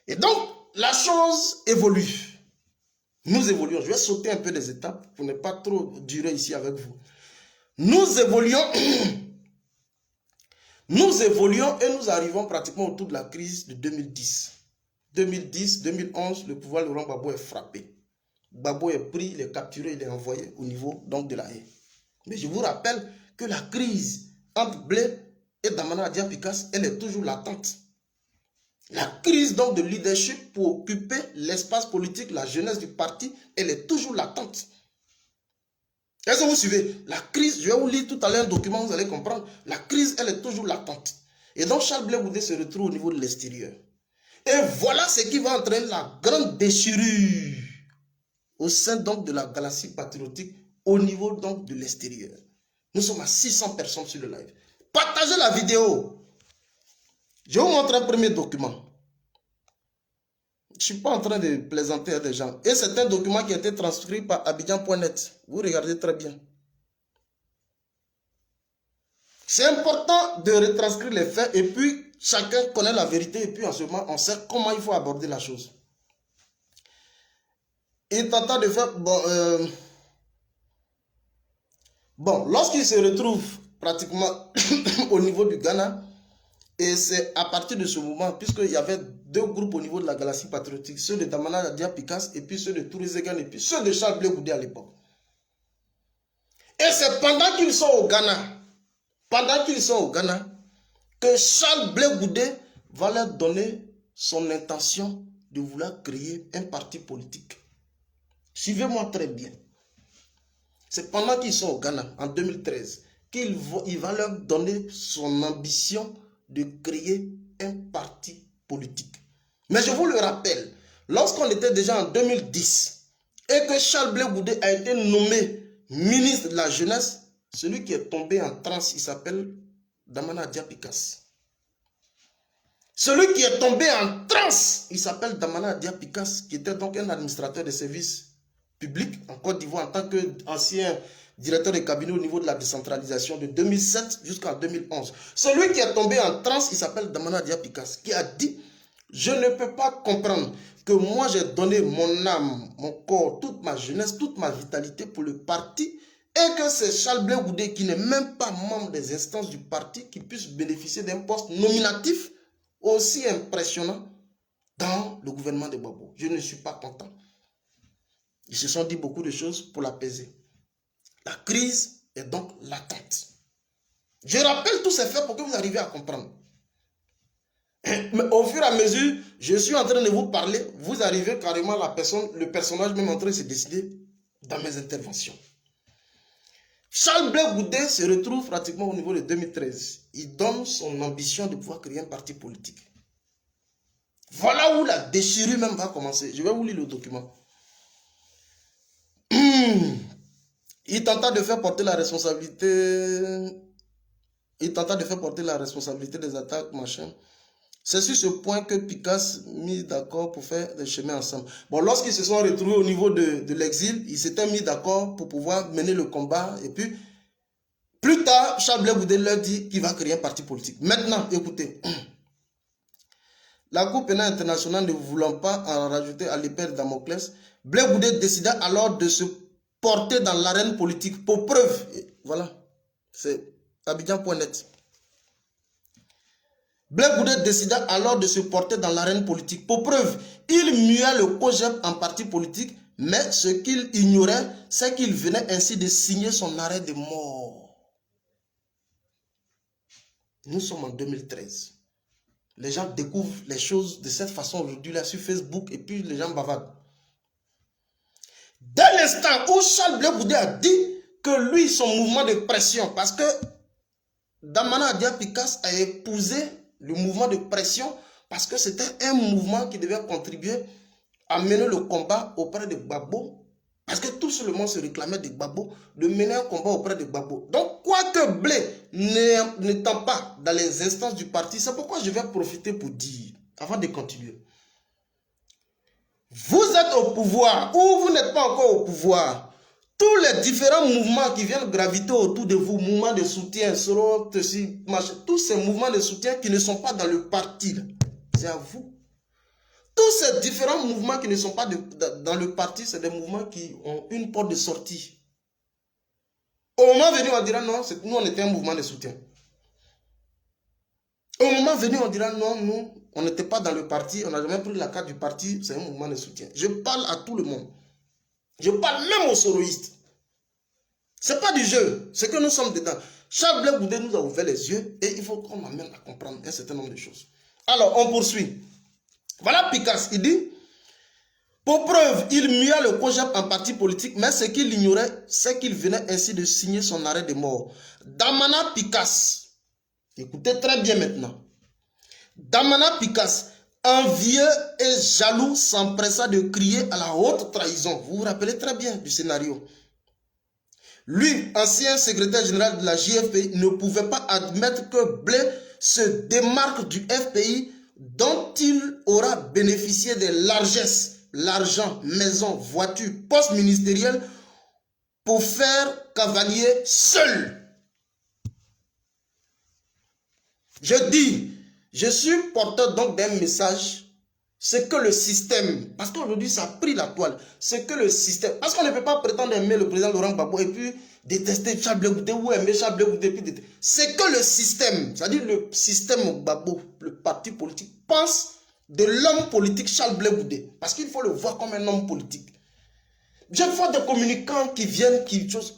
Et donc, la chose évolue. Nous évoluons. Je vais sauter un peu des étapes pour ne pas trop durer ici avec vous. Nous évoluons. Nous évoluons et nous arrivons pratiquement autour de la crise de 2010. 2010, 2011, le pouvoir de Laurent Gbagbo est frappé. Gbagbo est pris, il est capturé, il est envoyé au niveau donc de la haie. Mais je vous rappelle que la crise entre Blé et Damana Dia-Picas, elle est toujours latente. La crise donc de leadership pour occuper l'espace politique, la jeunesse du parti, elle est toujours latente. Est-ce que vous suivez? La crise, je vais vous lire tout à l'heure un document, vous allez comprendre. La crise, elle est toujours latente. Et donc Charles Blé Goudé se retrouve au niveau de l'extérieur. Et voilà ce qui va entraîner la grande déchirure au sein donc de la galaxie patriotique au niveau donc de l'extérieur. Nous sommes à 600 personnes sur le live. Partagez la vidéo. Je vous montre un premier document. Je ne suis pas en train de plaisanter à des gens. Et c'est un document qui a été transcrit par Abidjan.net. Vous regardez très bien. C'est important de retranscrire les faits et puis chacun connaît la vérité et puis en ce moment on sait comment il faut aborder la chose. Il tenta de faire... Bon, lorsqu'il se retrouve pratiquement au niveau du Ghana, et c'est à partir de ce moment, puisqu'il y avait deux groupes au niveau de la galaxie patriotique, ceux de Damana Dia-Picas et puis ceux de Touré Zegan et puis ceux de Charles Blé Goudé à l'époque. Et c'est pendant qu'ils sont au Ghana, que Charles Blé Goudé va leur donner son intention de vouloir créer un parti politique. Suivez-moi très bien. C'est pendant qu'ils sont au Ghana, en 2013, qu'il va leur donner son ambition de créer un parti politique. Mais je vous le rappelle, lorsqu'on était déjà en 2010 et que Charles Blé Goudé a été nommé ministre de la jeunesse, celui qui est tombé en transe, il s'appelle Damana Dia-Picas. Celui qui est tombé en transe, il s'appelle Damana Dia-Picas, qui était donc un administrateur de services publics en Côte d'Ivoire en tant qu'ancien directeur de cabinet au niveau de la décentralisation de 2007 jusqu'en 2011. Celui qui est tombé en transe, il s'appelle Damana Dia-Picas, qui a dit « Je ne peux pas comprendre que moi j'ai donné mon âme, mon corps, toute ma jeunesse, toute ma vitalité pour le parti et que c'est Charles Blé Goudé qui n'est même pas membre des instances du parti qui puisse bénéficier d'un poste nominatif aussi impressionnant dans le gouvernement de Gbagbo. Je ne suis pas content. » Ils se sont dit beaucoup de choses pour l'apaiser. La crise est donc latente. Je rappelle tous ces faits pour que vous arriviez à comprendre. Mais au fur et à mesure, je suis en train de vous parler, vous arrivez carrément à le personnage même en train de se décider dans mes interventions. Charles Blé Goudé se retrouve pratiquement au niveau de 2013. Il donne son ambition de pouvoir créer un parti politique. Voilà où la déchirure même va commencer. Je vais vous lire le document. Il tenta de faire porter la responsabilité. Des attaques, machin. C'est sur ce point que Picas mis d'accord pour faire des chemins ensemble. Bon, lorsqu'ils se sont retrouvés au niveau de l'exil, ils s'étaient mis d'accord pour pouvoir mener le combat. Et puis, plus tard, Charles Blé Goudé leur dit qu'il va créer un parti politique. Maintenant, écoutez. La Cour pénale internationale ne voulant pas en rajouter à l'épée de Damoclès, Blé Goudé décida alors de se porter dans l'arène politique. Pour preuve, voilà, c'est Abidjan.net. Blé Goudé décida alors de se porter dans l'arène politique. Pour preuve, il mua le COJEP en parti politique, mais ce qu'il ignorait, c'est qu'il venait ainsi de signer son arrêt de mort. Nous sommes en 2013. Les gens découvrent les choses de cette façon aujourd'hui là sur Facebook et puis les gens bavardent. Dès l'instant où Charles Blé Goudé a dit que lui, son mouvement de pression, parce que Damana Adia Pikas a épousé le mouvement de pression parce que c'était un mouvement qui devait contribuer à mener le combat auprès de Gbagbo. Parce que tout le monde se réclamait de Gbagbo, de mener un combat auprès de Gbagbo. Donc, quoique Blé n'étant pas dans les instances du parti, c'est pourquoi je vais profiter pour dire, avant de continuer. Vous êtes au pouvoir ou vous n'êtes pas encore au pouvoir. Tous les différents mouvements qui viennent graviter autour de vous, mouvements de soutien, tous ces mouvements de soutien qui ne sont pas dans le parti, c'est à vous. Tous ces différents mouvements qui ne sont pas dans le parti, c'est des mouvements qui ont une porte de sortie. Au moment venu, on dira non, nous on était un mouvement de soutien. Au moment venu, on dira non, nous on n'était pas dans le parti, on n'a jamais pris la carte du parti, c'est un mouvement de soutien. Je parle à tout le monde. Je parle même aux soroïstes. Ce n'est pas du jeu, c'est que nous sommes dedans. Charles Blé Goudé nous a ouvert les yeux et il faut qu'on m'amène à comprendre un certain nombre de choses. Alors, on poursuit. Voilà Pikas, il dit, pour preuve, il mua le COJEP en parti politique, mais ce qu'il ignorait, c'est qu'il venait ainsi de signer son arrêt de mort. Damana Pikas, écoutez très bien maintenant, Damana Pikas, envieux et jaloux, s'empressa de crier à la haute trahison. Vous vous rappelez très bien du scénario. Lui, ancien secrétaire général de la JFPI, ne pouvait pas admettre que Blé se démarque du FPI dont il aura bénéficié des largesses, l'argent, maison, voiture, poste ministériel pour faire cavalier seul. Je dis, je suis porteur donc d'un message, c'est que le système, parce qu'aujourd'hui ça a pris la toile, c'est que le système, parce qu'on ne peut pas prétendre aimer le président Laurent Gbagbo et puis détester Charles Blé Goudé ou aimer Charles Blé Goudé, c'est que le système, c'est-à-dire le système Gbagbo, le parti politique, pense de l'homme politique Charles Blé Goudé, parce qu'il faut le voir comme un homme politique. Je vois des communicants qui viennent,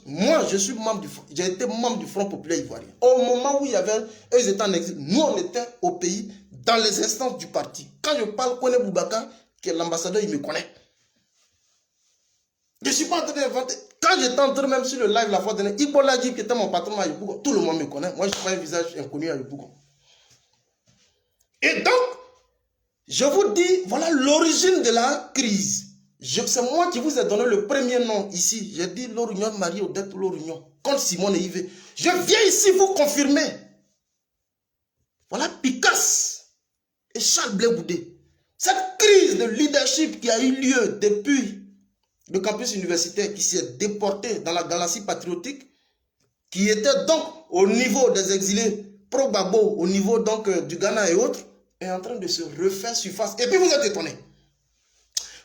moi je suis membre j'ai été membre du Front Populaire Ivoirien. Au moment où il y avait, eux étaient en exil, nous on était au pays, dans les instances du parti. Quand je parle Kone Boubacar, qui est l'ambassadeur, il me connaît. Je ne suis pas en train d'inventer. Quand j'étais en train, même sur le live la fois dernière, Ibola Djib, qui était mon patron à Yopougon, tout le monde me connaît. Moi, je ne suis pas un visage inconnu à Yopougon. Et donc, je vous dis, voilà l'origine de la crise. C'est moi qui vous ai donné le premier nom ici. J'ai dit Lorunion, Marie-Odette Lorunion, contre Simone et Yves. Je viens ici vous confirmer. Voilà Pikas et Charles Blé Goudé. Cette crise de leadership qui a eu lieu depuis le campus universitaire qui s'est déporté dans la galaxie patriotique, qui était donc au niveau des exilés pro-Gbagbo, au niveau donc du Ghana et autres, est en train de se refaire surface. Et puis vous êtes étonnés.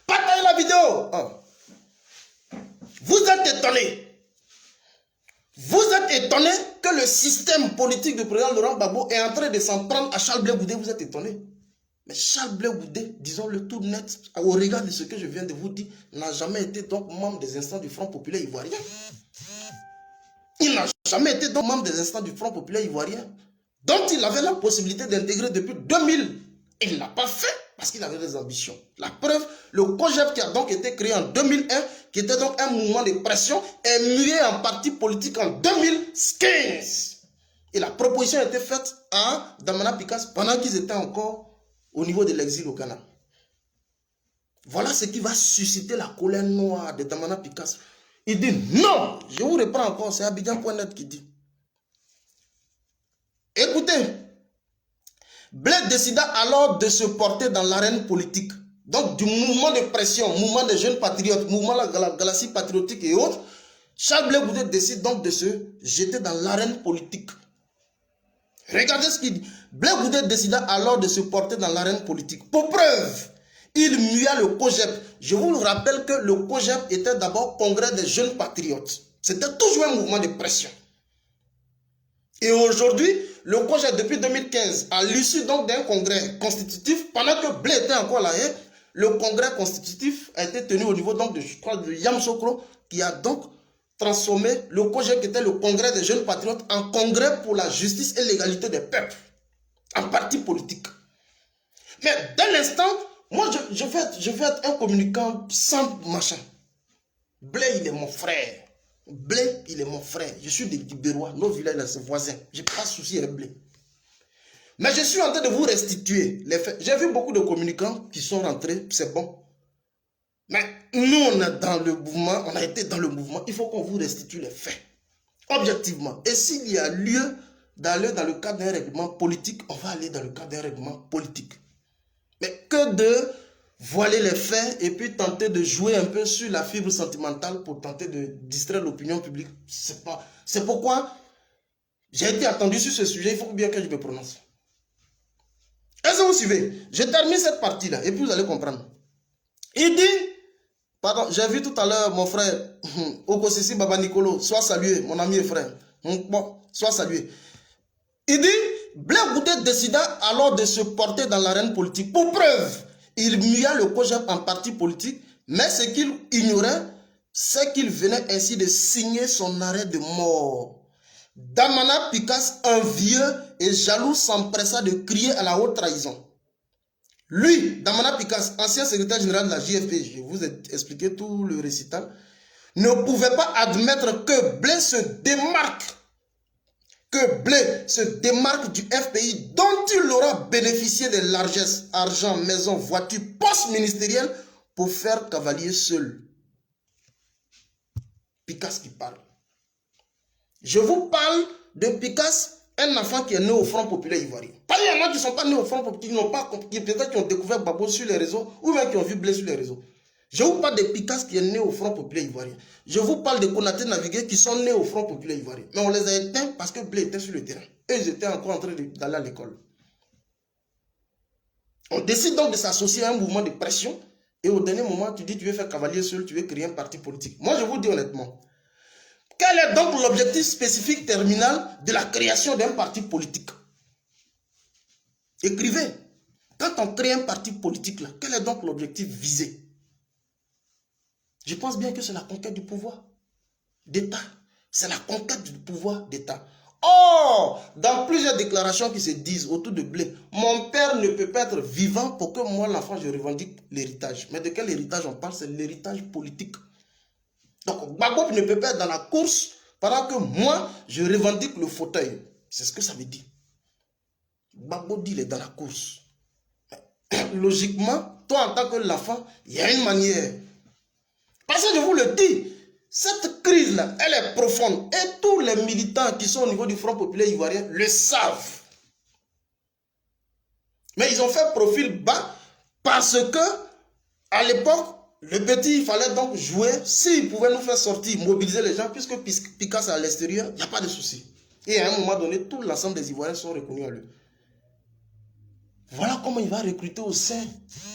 Partagez la vidéo. Oh. Vous êtes étonnés. Vous êtes étonnés que le système politique du président Laurent Gbagbo est en train de s'en prendre à Charles Blé Goudé. Vous êtes étonnés. Mais Charles Blé Goudé, disons-le tout net, au regard de ce que je viens de vous dire, n'a jamais été donc membre des instances du Front Populaire Ivoirien. Il n'a jamais été donc membre des instances du Front Populaire Ivoirien, dont il avait la possibilité d'intégrer depuis 2000. Il ne l'a pas fait parce qu'il avait des ambitions. La preuve, le COJEP qui a donc été créé en 2001, qui était donc un mouvement de pression, est mué en parti politique en 2015. Et la proposition a été faite à Damana Pikas pendant qu'ils étaient encore au niveau de l'exil au Ghana. Voilà ce qui va susciter la colère noire de Damana Pikas. Il dit non, je vous reprends encore, c'est Abidjan.net qui dit. Écoutez, Blé décida alors de se porter dans l'arène politique. Donc du mouvement de pression, mouvement des jeunes patriotes, mouvement de la galaxie patriotique et autres. Charles Blé Goudé décide donc de se jeter dans l'arène politique. Regardez ce qu'il dit. Blé Goudé décida alors de se porter dans l'arène politique. Pour preuve, Il mua le COJEP. Je vous rappelle que le COJEP était d'abord Congrès des jeunes patriotes. C'était toujours un mouvement de pression. Et aujourd'hui, le COJEP, depuis 2015, à l'issue donc d'un congrès constitutif, pendant que Blé était encore là, le congrès constitutif a été tenu au niveau donc de, je crois, de Yamoussoukro, qui a donc transformé le COJEP, qui était le congrès des jeunes patriotes, en congrès pour la justice et l'égalité des peuples, en parti politique. Mais dès l'instant, moi je vais être un communicant sans machin. Blé, il est mon frère. Blé, il est mon frère. Je suis des Libérois, nos villages, ses voisins. Je n'ai pas de souci avec Blé. Mais je suis en train de vous restituer les faits. J'ai vu beaucoup de communicants qui sont rentrés, c'est bon. Mais nous, on est dans le mouvement, on a été dans le mouvement. Il faut qu'on vous restitue les faits, objectivement. Et s'il y a lieu d'aller dans le cadre d'un règlement politique, on va aller dans le cadre d'un règlement politique. Mais que de voiler les faits et puis tenter de jouer un peu sur la fibre sentimentale pour tenter de distraire l'opinion publique, c'est pourquoi j'ai été attendu sur ce sujet. Il faut bien que je me prononce. Est-ce que vous suivez? Je termine cette partie-là et puis vous allez comprendre. Il dit, pardon, j'ai vu tout à l'heure mon frère Okosisi Baba Nicolo, sois salué, mon ami et frère. Bon, sois salué. Il dit, Blé Goudé décida alors de se porter dans l'arène politique. Pour preuve, il mua le COJEP en parti politique, mais ce qu'il ignorait, c'est qu'il venait ainsi de signer son arrêt de mort. Damana Picasse, un vieux et jaloux, s'empressa de crier à la haute trahison. Lui, Damana Picasse, ancien secrétaire général de la JFP, je vous ai expliqué tout le récital, ne pouvait pas admettre que Blé se démarque du FPI dont il aura bénéficié de largesses, argent, maison, voiture, poste ministériel pour faire cavalier seul. Picasse qui parle. Je vous parle de Picasse, un enfant qui est né au Front populaire ivoirien. Pas il y en a qui ne sont pas nés au Front populaire, qui n'ont pas compris, peut-être qui ont découvert Babo sur les réseaux, ou bien qui ont vu Blé sur les réseaux. Je vous parle de Picasse qui est né au Front populaire ivoirien. Je vous parle de Konaté Navigué qui sont nés au Front populaire ivoirien. Mais on les a éteints parce que Blé était sur le terrain. Et ils étaient encore en train d'aller à l'école. On décide donc de s'associer à un mouvement de pression. Et au dernier moment, tu dis tu veux faire cavalier seul, tu veux créer un parti politique. Moi, je vous dis honnêtement, quel est donc l'objectif spécifique terminal de la création d'un parti politique? Écrivez. Quand on crée un parti politique, là, quel est donc l'objectif visé? Je pense bien que c'est la conquête du pouvoir d'État. C'est la conquête du pouvoir d'État. Or, dans plusieurs déclarations qui se disent autour de Blé, mon père ne peut pas être vivant pour que moi, l'enfant, je revendique l'héritage. Mais de quel héritage on parle? C'est l'héritage politique. Donc, Gbagbo ne peut pas être dans la course pendant que moi, je revendique le fauteuil. C'est ce que ça veut dire. Gbagbo dit qu'il est dans la course. Logiquement, toi, en tant que l'enfant, il y a une manière. Parce que je vous le dis, cette crise-là, elle est profonde. Et tous les militants qui sont au niveau du Front populaire ivoirien le savent. Mais ils ont fait profil bas parce que, à l'époque, le petit, il fallait donc jouer. S'il pouvait nous faire sortir, mobiliser les gens, puisque Picasse est à l'extérieur, il n'y a pas de souci. Et à un moment donné, tout l'ensemble des Ivoiriens sont reconnus à lui. Voilà comment il va recruter au sein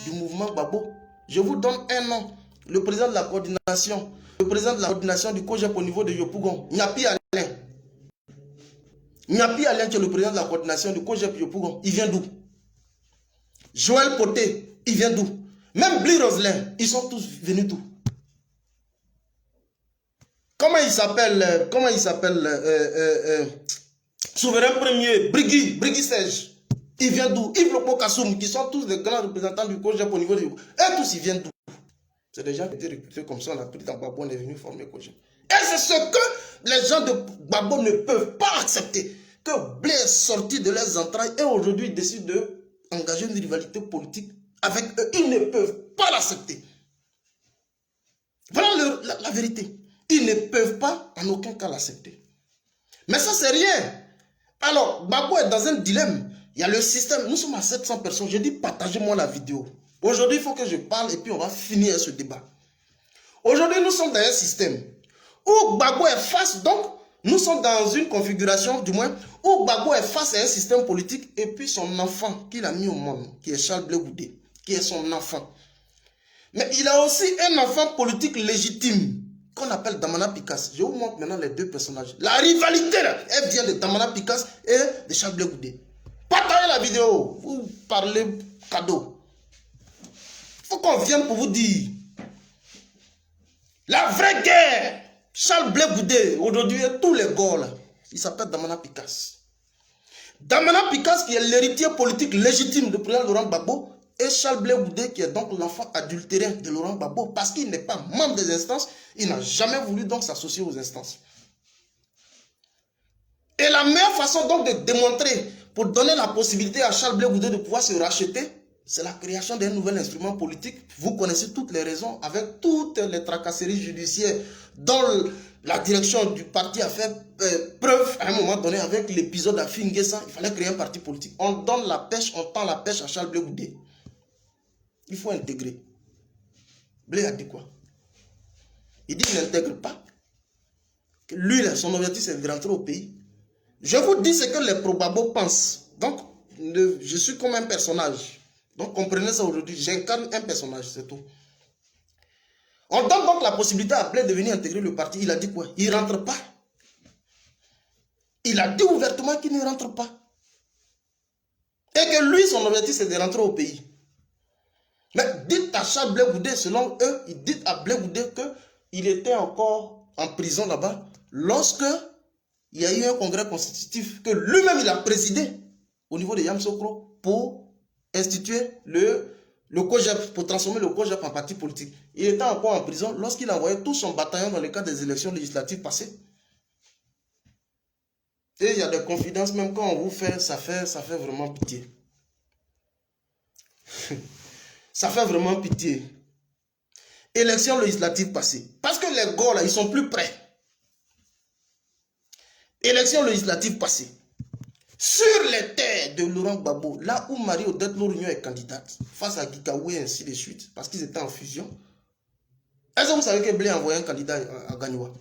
du mouvement Gbagbo. Je vous donne un nom. Le président de la coordination, du COJEP au niveau de Yopougon, Nyapi Alain. Nyapi Alain, qui est le président de la coordination du COJEP Yopougon, il vient d'où? Joël Poté, il vient d'où? Même Bli Roselin, ils sont tous venus d'où? Comment il s'appelle? Souverain premier, Brigui Serge, il vient d'où? Yves Lopo Kassoum, qui sont tous des grands représentants du COJEP au niveau de Yopougon. Et tous, ils viennent d'où? C'est des gens qui étaient recrutés comme ça, on a pris dans Gbagbo, on est venu former COJEP. Et c'est ce que les gens de Gbagbo ne peuvent pas accepter. Que Blé est sorti de leurs entrailles et aujourd'hui ils décident d'engager une rivalité politique avec eux. Ils ne peuvent pas l'accepter. Voilà la vérité. Ils ne peuvent pas en aucun cas l'accepter. Mais ça, c'est rien. Alors, Gbagbo est dans un dilemme. Il y a le système. Nous sommes à 700 personnes. Je dis, partagez-moi la vidéo. Aujourd'hui, il faut que je parle et puis on va finir ce débat. Aujourd'hui, nous sommes dans un système où Gbagbo est face, donc, nous sommes dans une configuration, du moins, où Gbagbo est face à un système politique et puis son enfant qu'il a mis au monde, qui est Charles Blé Goudé, qui est son enfant. Mais il a aussi un enfant politique légitime qu'on appelle Damana Picasse. Je vous montre maintenant les deux personnages. La rivalité, là, elle vient de Damana Picasse et de Charles Blé Goudé. Partagez la vidéo. Vous parlez cadeau. Il faut qu'on vienne pour vous dire. La vraie guerre. Charles Blé Goudé, aujourd'hui, tous les gars là, il s'appelle Damana Picasse. Damana Picasse qui est l'héritier politique légitime de président Laurent Gbagbo et Charles Blé Goudé qui est donc l'enfant adultéré de Laurent Gbagbo parce qu'il n'est pas membre des instances, il n'a jamais voulu donc s'associer aux instances. Et la meilleure façon donc de démontrer, pour donner la possibilité à Charles Blé Goudé de pouvoir se racheter, c'est la création d'un nouvel instrument politique. Vous connaissez toutes les raisons, avec toutes les tracasseries judiciaires dont la direction du parti a fait preuve à un moment donné avec l'épisode à Finguessan. Il fallait créer un parti politique. On donne la pêche, on tend la pêche à Charles Blé Goudé. Il faut intégrer. Blé a dit quoi? Il dit qu'il n'intègre pas. Que lui, son objectif, c'est de rentrer au pays. Je vous dis ce que les probabos pensent. Donc, je suis comme un personnage. Donc, comprenez ça aujourd'hui. J'incarne un personnage, c'est tout. On donne donc la possibilité à Blé de venir intégrer le parti. Il a dit quoi? Il ne rentre pas. Il a dit ouvertement qu'il ne rentre pas. Et que lui, son objectif, c'est de rentrer au pays. Mais dites à Charles Blé Goudé, selon eux, dites à Blé Goudé qu'il était encore en prison là-bas lorsque il y a eu un congrès constitutif que lui-même il a présidé au niveau de Yamsoukro pour instituer le COJEP, pour transformer le COJEP en parti politique. Il était encore en prison lorsqu'il a envoyé tout son bataillon dans le cadre des élections législatives passées. Et il y a des confidences, même quand on vous fait, ça fait vraiment pitié. Ça fait vraiment pitié. Élections législatives passées. Parce que les gars là, ils sont plus prêts. Élections législatives passées. Sur les terres de Laurent Gbagbo, là où Marie-Odette Lorignon est candidate, face à Gikawe et ainsi de suite, parce qu'ils étaient en fusion. Est-ce que vous savez que Blé a envoyé un candidat à Gagnoua?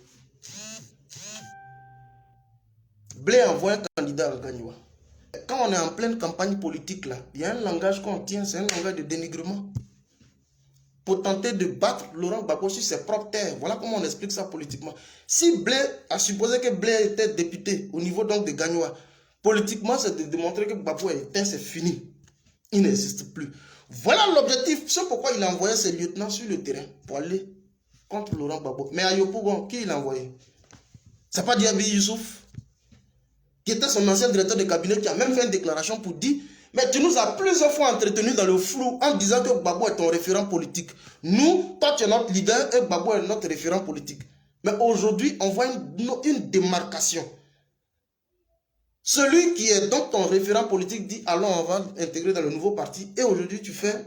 Blé a envoyé un candidat à Gagnoua. Quand on est en pleine campagne politique, là, il y a un langage qu'on tient, c'est un langage de dénigrement. Pour tenter de battre Laurent Gbagbo sur ses propres terres. Voilà comment on explique ça politiquement. Si Blé a supposé que Blé était député au niveau donc de Gagnoua, politiquement, c'est de démontrer que Gbagbo est éteint, c'est fini. Il n'existe plus. Voilà l'objectif. C'est pourquoi il a envoyé ses lieutenants sur le terrain pour aller contre Laurent Gbagbo. Mais à Yopougon, qui il a envoyé? C'est pas Diaby Youssouf, qui était son ancien directeur de cabinet, qui a même fait une déclaration pour dire: mais tu nous as plusieurs fois entretenus dans le flou en disant que Gbagbo est ton référent politique. Nous, toi tu es notre leader et Gbagbo est notre référent politique. Mais aujourd'hui, on voit une démarcation. Celui qui est donc ton référent politique dit: allons, on va intégrer dans le nouveau parti. Et aujourd'hui, tu fais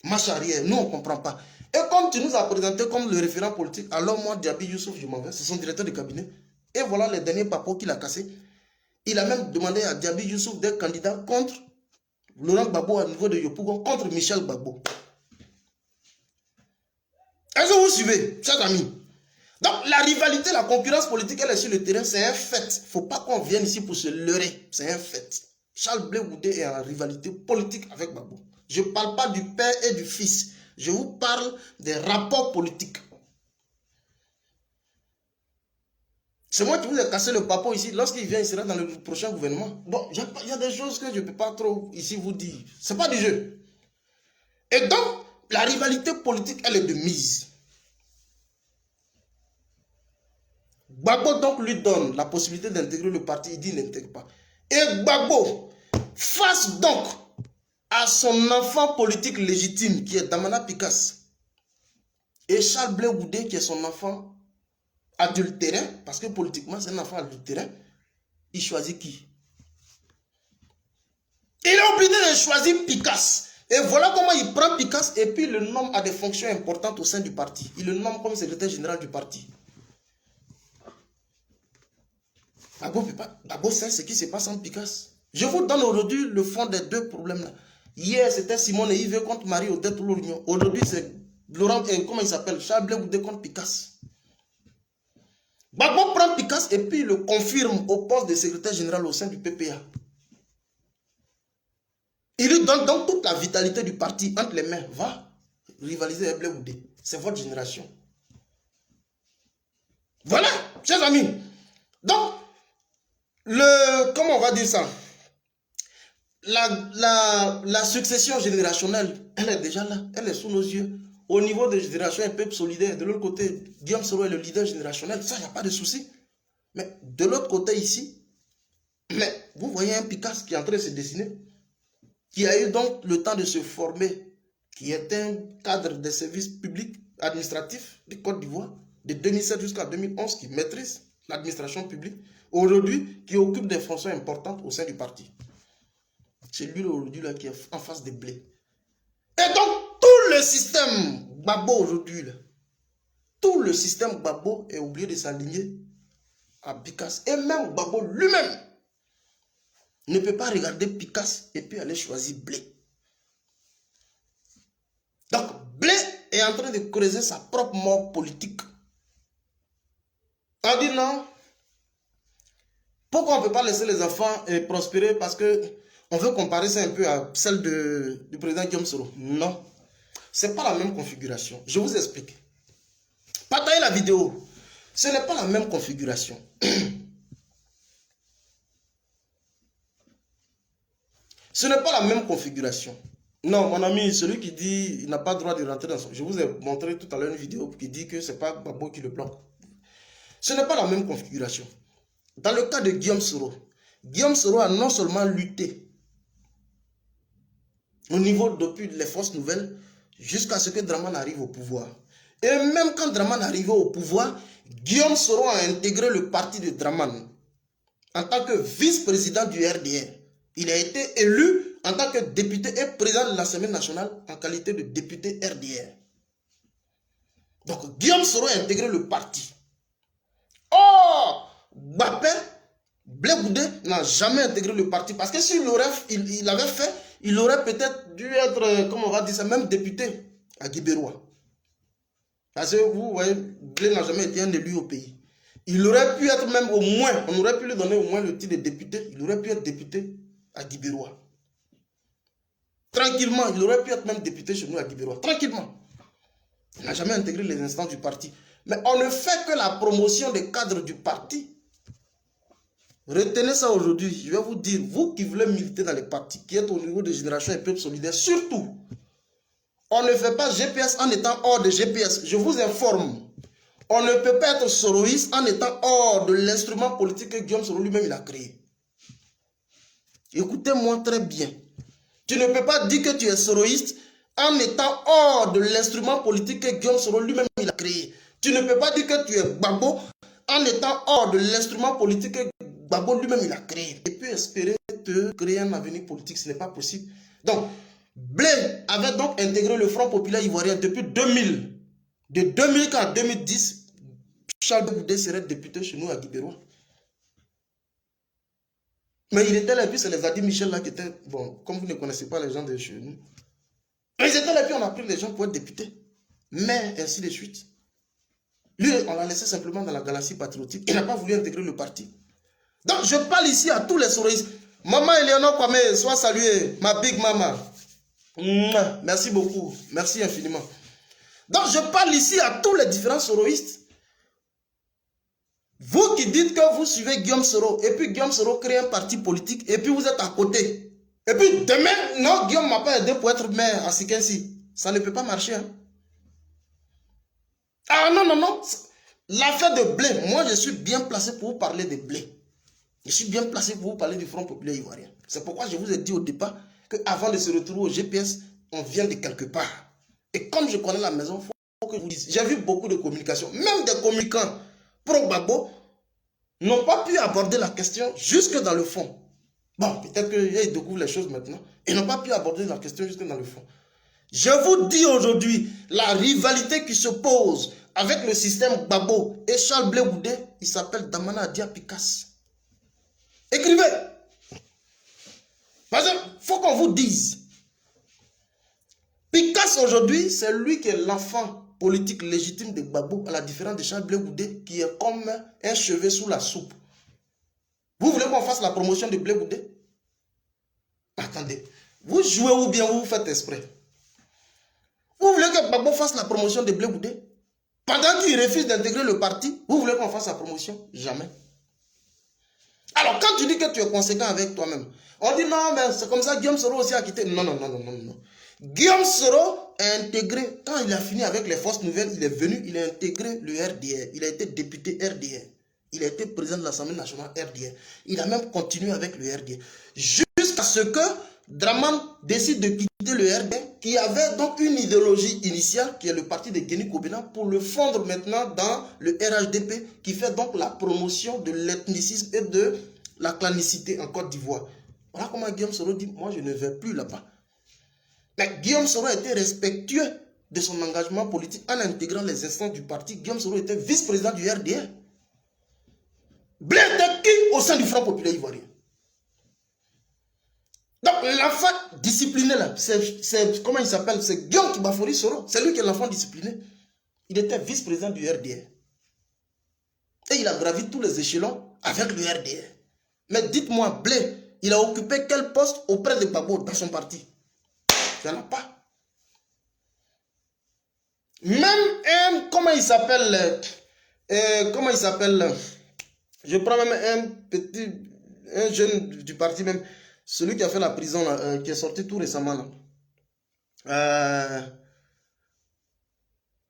marche arrière. Nous, on ne comprend pas. Et comme tu nous as présenté comme le référent politique, alors moi, Diaby Youssouf, je m'en vais. C'est son directeur de cabinet. Et voilà les derniers papos qu'il a cassés. Il a même demandé à Diaby Youssouf d'être candidat contre Laurent Gbagbo au niveau de Yopougon, contre Michel Gbagbo. Est-ce que vous suivez, chers amis? Donc la rivalité, la concurrence politique, elle est sur le terrain, c'est un fait. Il ne faut pas qu'on vienne ici pour se leurrer, c'est un fait. Charles Blé Goudé est en rivalité politique avec Gbagbo. Je ne parle pas du père et du fils, je vous parle des rapports politiques. C'est moi qui vous ai cassé le papo ici. Lorsqu'il vient, il sera dans le prochain gouvernement. Bon, il y a des choses que je ne peux pas trop ici vous dire. Ce n'est pas du jeu. Et donc, la rivalité politique, elle est de mise. Gbagbo donc lui donne la possibilité d'intégrer le parti. Il dit qu'il n'intègre pas. Et Gbagbo, face donc à son enfant politique légitime qui est Damana Picasse et Charles Blé Goudé qui est son enfant adultérin, parce que politiquement c'est un enfant adultérin, il choisit qui? Il est obligé de choisir Picasse. Et voilà comment il prend Picasse et puis il le nomme à des fonctions importantes au sein du parti. Il le nomme comme secrétaire général du parti. Gbagbo sait ce qui se passe en Picasse. Je vous donne aujourd'hui le fond des deux problèmes là. Hier c'était Simone et Yves contre Marie-Odette Lorignon. Aujourd'hui c'est Laurent, comment il s'appelle? Charles Blé Goudé contre Picasse. Gbagbo prend Picasse et puis il le confirme au poste de secrétaire général au sein du PPA. Il lui donne donc toute la vitalité du parti entre les mains. Va, rivaliser avec Blé Goudé. C'est votre génération. Voilà, chers amis. Donc, comment on va dire ça? La succession générationnelle, elle est déjà là, elle est sous nos yeux. Au niveau de génération et peuple solidaire, de l'autre côté, Guillaume Soro est le leader générationnel, ça, il n'y a pas de souci. Mais de l'autre côté ici, mais vous voyez un Picasso qui est en train de se dessiner, qui a eu donc le temps de se former, qui est un cadre des services publics administratifs de Côte d'Ivoire, de 2007 jusqu'à 2011, qui maîtrise l'administration publique, aujourd'hui, qui occupe des fonctions importantes au sein du parti. C'est lui aujourd'hui qui est en face des blés. Et donc, tout le système Gbagbo aujourd'hui, tout le système Gbagbo est oublié de s'aligner à Picasso. Et même Gbagbo lui-même ne peut pas regarder Picasso et puis aller choisir Blé. Donc, Blé est en train de creuser sa propre mort politique. On dit non. Pourquoi on ne peut pas laisser les enfants prospérer? Parce que on veut comparer ça un peu à celle du président Guillaume Soro. Non. Ce n'est pas la même configuration. Je vous explique. Partagez la vidéo. Ce n'est pas la même configuration. Ce n'est pas la même configuration. Non, mon ami, celui qui dit qu'il n'a pas le droit de rentrer dans son... Je vous ai montré tout à l'heure une vidéo qui dit que ce n'est pas Gbagbo qui le bloque. Ce n'est pas la même configuration. Dans le cas de Guillaume Soro a non seulement lutté au niveau depuis les forces nouvelles jusqu'à ce que Draman arrive au pouvoir. Et même quand Draman arrivait au pouvoir, Guillaume Soro a intégré le parti de Draman en tant que vice-président du RDR. Il a été élu en tant que député et président de l'Assemblée nationale en qualité de député RDR. Donc Guillaume Soro a intégré le parti. Oh, Gbapé, Blé Goudé n'a jamais intégré le parti parce que s'il avait fait, il aurait peut-être dû être, comment on va dire ça, même député à Guibérois. Parce que vous voyez, Blé n'a jamais été un élu au pays. Il aurait pu être même au moins, on aurait pu lui donner au moins le titre de député, il aurait pu être député à Guibérois. Tranquillement, il aurait pu être même député chez nous à Guibérois. Tranquillement. Il n'a jamais intégré les instances du parti. Mais on ne fait que la promotion des cadres du parti. Retenez ça aujourd'hui. Je vais vous dire, vous qui voulez militer dans les partis, qui êtes au niveau de Génération et Peuple Solidaire, surtout, on ne fait pas GPS en étant hors de GPS. Je vous informe. On ne peut pas être soroïste en étant hors de l'instrument politique que Guillaume Soro lui-même il a créé. Écoutez-moi très bien. Tu ne peux pas dire que tu es soroïste en étant hors de l'instrument politique que Guillaume Soro lui-même il a créé. Tu ne peux pas dire que tu es Gbagbo en étant hors de l'instrument politique que Gbagbo lui-même il a créé. Et puis espérer te créer un avenir politique, ce n'est pas possible. Donc, Blé avait donc intégré le Front Populaire Ivoirien depuis 2000. De 2000 à 2010, Charles Blé Goudé serait député chez nous à Guibérois. Mais il était là, et puis c'est les Adi Michel là qui étaient, bon, comme vous ne connaissez pas les gens de chez nous, ils étaient là, et puis on a pris les gens pour être députés. Mais ainsi de suite. Lui, on l'a laissé simplement dans la galaxie patriotique. Il n'a pas voulu intégrer le parti. Donc, je parle ici à tous les soroïstes. Maman Eleonore Kwame, sois saluée, ma big mama. Merci beaucoup. Merci infiniment. Donc, je parle ici à tous les différents soroïstes. Vous qui dites que vous suivez Guillaume Soro, et puis Guillaume Soro crée un parti politique, et puis vous êtes à côté. Et puis demain, non, Guillaume ne m'a pas aidé pour être maire à Sikensi. Ça ne peut pas marcher. Hein. Ah non, non, non. L'affaire de Blé, moi je suis bien placé pour vous parler de Blé. Je suis bien placé pour vous parler du Front Populaire Ivoirien. C'est pourquoi je vous ai dit au départ qu'avant de se retrouver au GPS, on vient de quelque part. Et comme je connais la maison, il faut que je vous dise. J'ai vu beaucoup de communications, même des communicants pro-Gbagbo n'ont pas pu aborder la question jusque dans le fond. Bon, peut-être qu'ils découvrent les choses maintenant. Ils n'ont pas pu aborder la question jusque dans le fond. Je vous dis aujourd'hui, la rivalité qui se pose avec le système Gbagbo et Charles Blé Goudé, il s'appelle Damana Adia Picasso. Écrivez. Parce qu'il faut qu'on vous dise. Picasso aujourd'hui, c'est lui qui est l'enfant politique légitime de Gbagbo, à la différence de Charles Blé Goudé, qui est comme un cheveu sous la soupe. Vous voulez qu'on fasse la promotion de Blé Goudé? Attendez. Vous jouez ou bien vous faites exprès? Vous voulez que Gbagbo fasse la promotion de Blé Goudé? Pendant qu'il refuse d'intégrer le parti, vous voulez qu'on fasse la promotion? Jamais. Alors, quand tu dis que tu es conséquent avec toi-même, on dit non, mais c'est comme ça, Guillaume Soro aussi a quitté. Non, non, non, non, non, non. Guillaume Soro a intégré, quand il a fini avec les forces nouvelles, il est venu, il a intégré le RDR. Il a été député RDR. Il a été président de l'Assemblée nationale RDR. Il a même continué avec le RDR. Jusqu'à ce que Draman décide de quitter le RDR, qui avait donc une idéologie initiale, qui est le parti de Guéni Kobina, pour le fondre maintenant dans le RHDP, qui fait donc la promotion de l'ethnicisme et de la clanicité en Côte d'Ivoire. Voilà comment Guillaume Soro dit, moi je ne vais plus là-bas. Mais Guillaume Soro a été respectueux de son engagement politique en intégrant les instances du parti. Guillaume Soro était vice-président du RDR. Blé était qui au sein du Front populaire ivoirien? Donc l'enfant discipliné là, c'est comment il s'appelle? C'est Guillaume Kibafori Soro. C'est lui qui est l'enfant discipliné. Il était vice-président du RDR. Et il a gravi tous les échelons avec le RDR. Mais dites-moi, Blé, il a occupé quel poste auprès de Gbagbo dans son parti? Il n'y en a pas. Même comment il s'appelle? Je prends même un jeune du parti même, celui qui a fait la prison là, qui est sorti tout récemment là.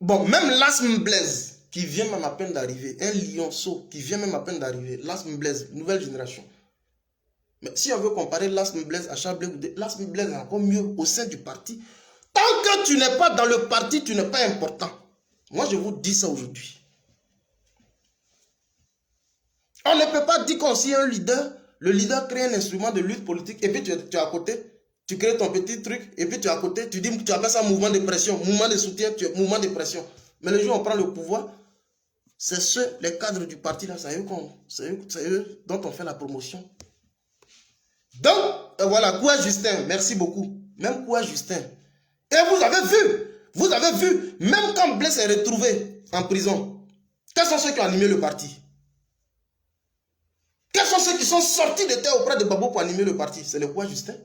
Bon, même Lasm Blaise, qui vient même à peine d'arriver, un lionceau qui vient même à peine d'arriver, Lasm Blaise, nouvelle génération. Mais si on veut comparer Lasm Blaise à Charles Blé Goudé, Lasm Blaise est encore mieux au sein du parti. Tant que tu n'es pas dans le parti, tu n'es pas important. Moi, je vous dis ça aujourd'hui. On ne peut pas dire qu'on est un leader, le leader crée un instrument de lutte politique et puis tu es à côté, tu crées ton petit truc et puis tu es à côté, tu dis tu appelles ça mouvement de pression, mouvement de soutien, mouvement de pression. Mais le jour où on prend le pouvoir, c'est ceux, les cadres du parti là, c'est eux dont on fait la promotion. Donc, voilà, Kouya Justin, merci beaucoup. Même Kouya Justin. Et vous avez vu, même quand Blaise est retrouvé en prison, quels sont ceux qui ont animé le parti? Quels sont ceux qui sont sortis de terre auprès de Gbagbo pour animer le parti? C'est les Kouya Justin,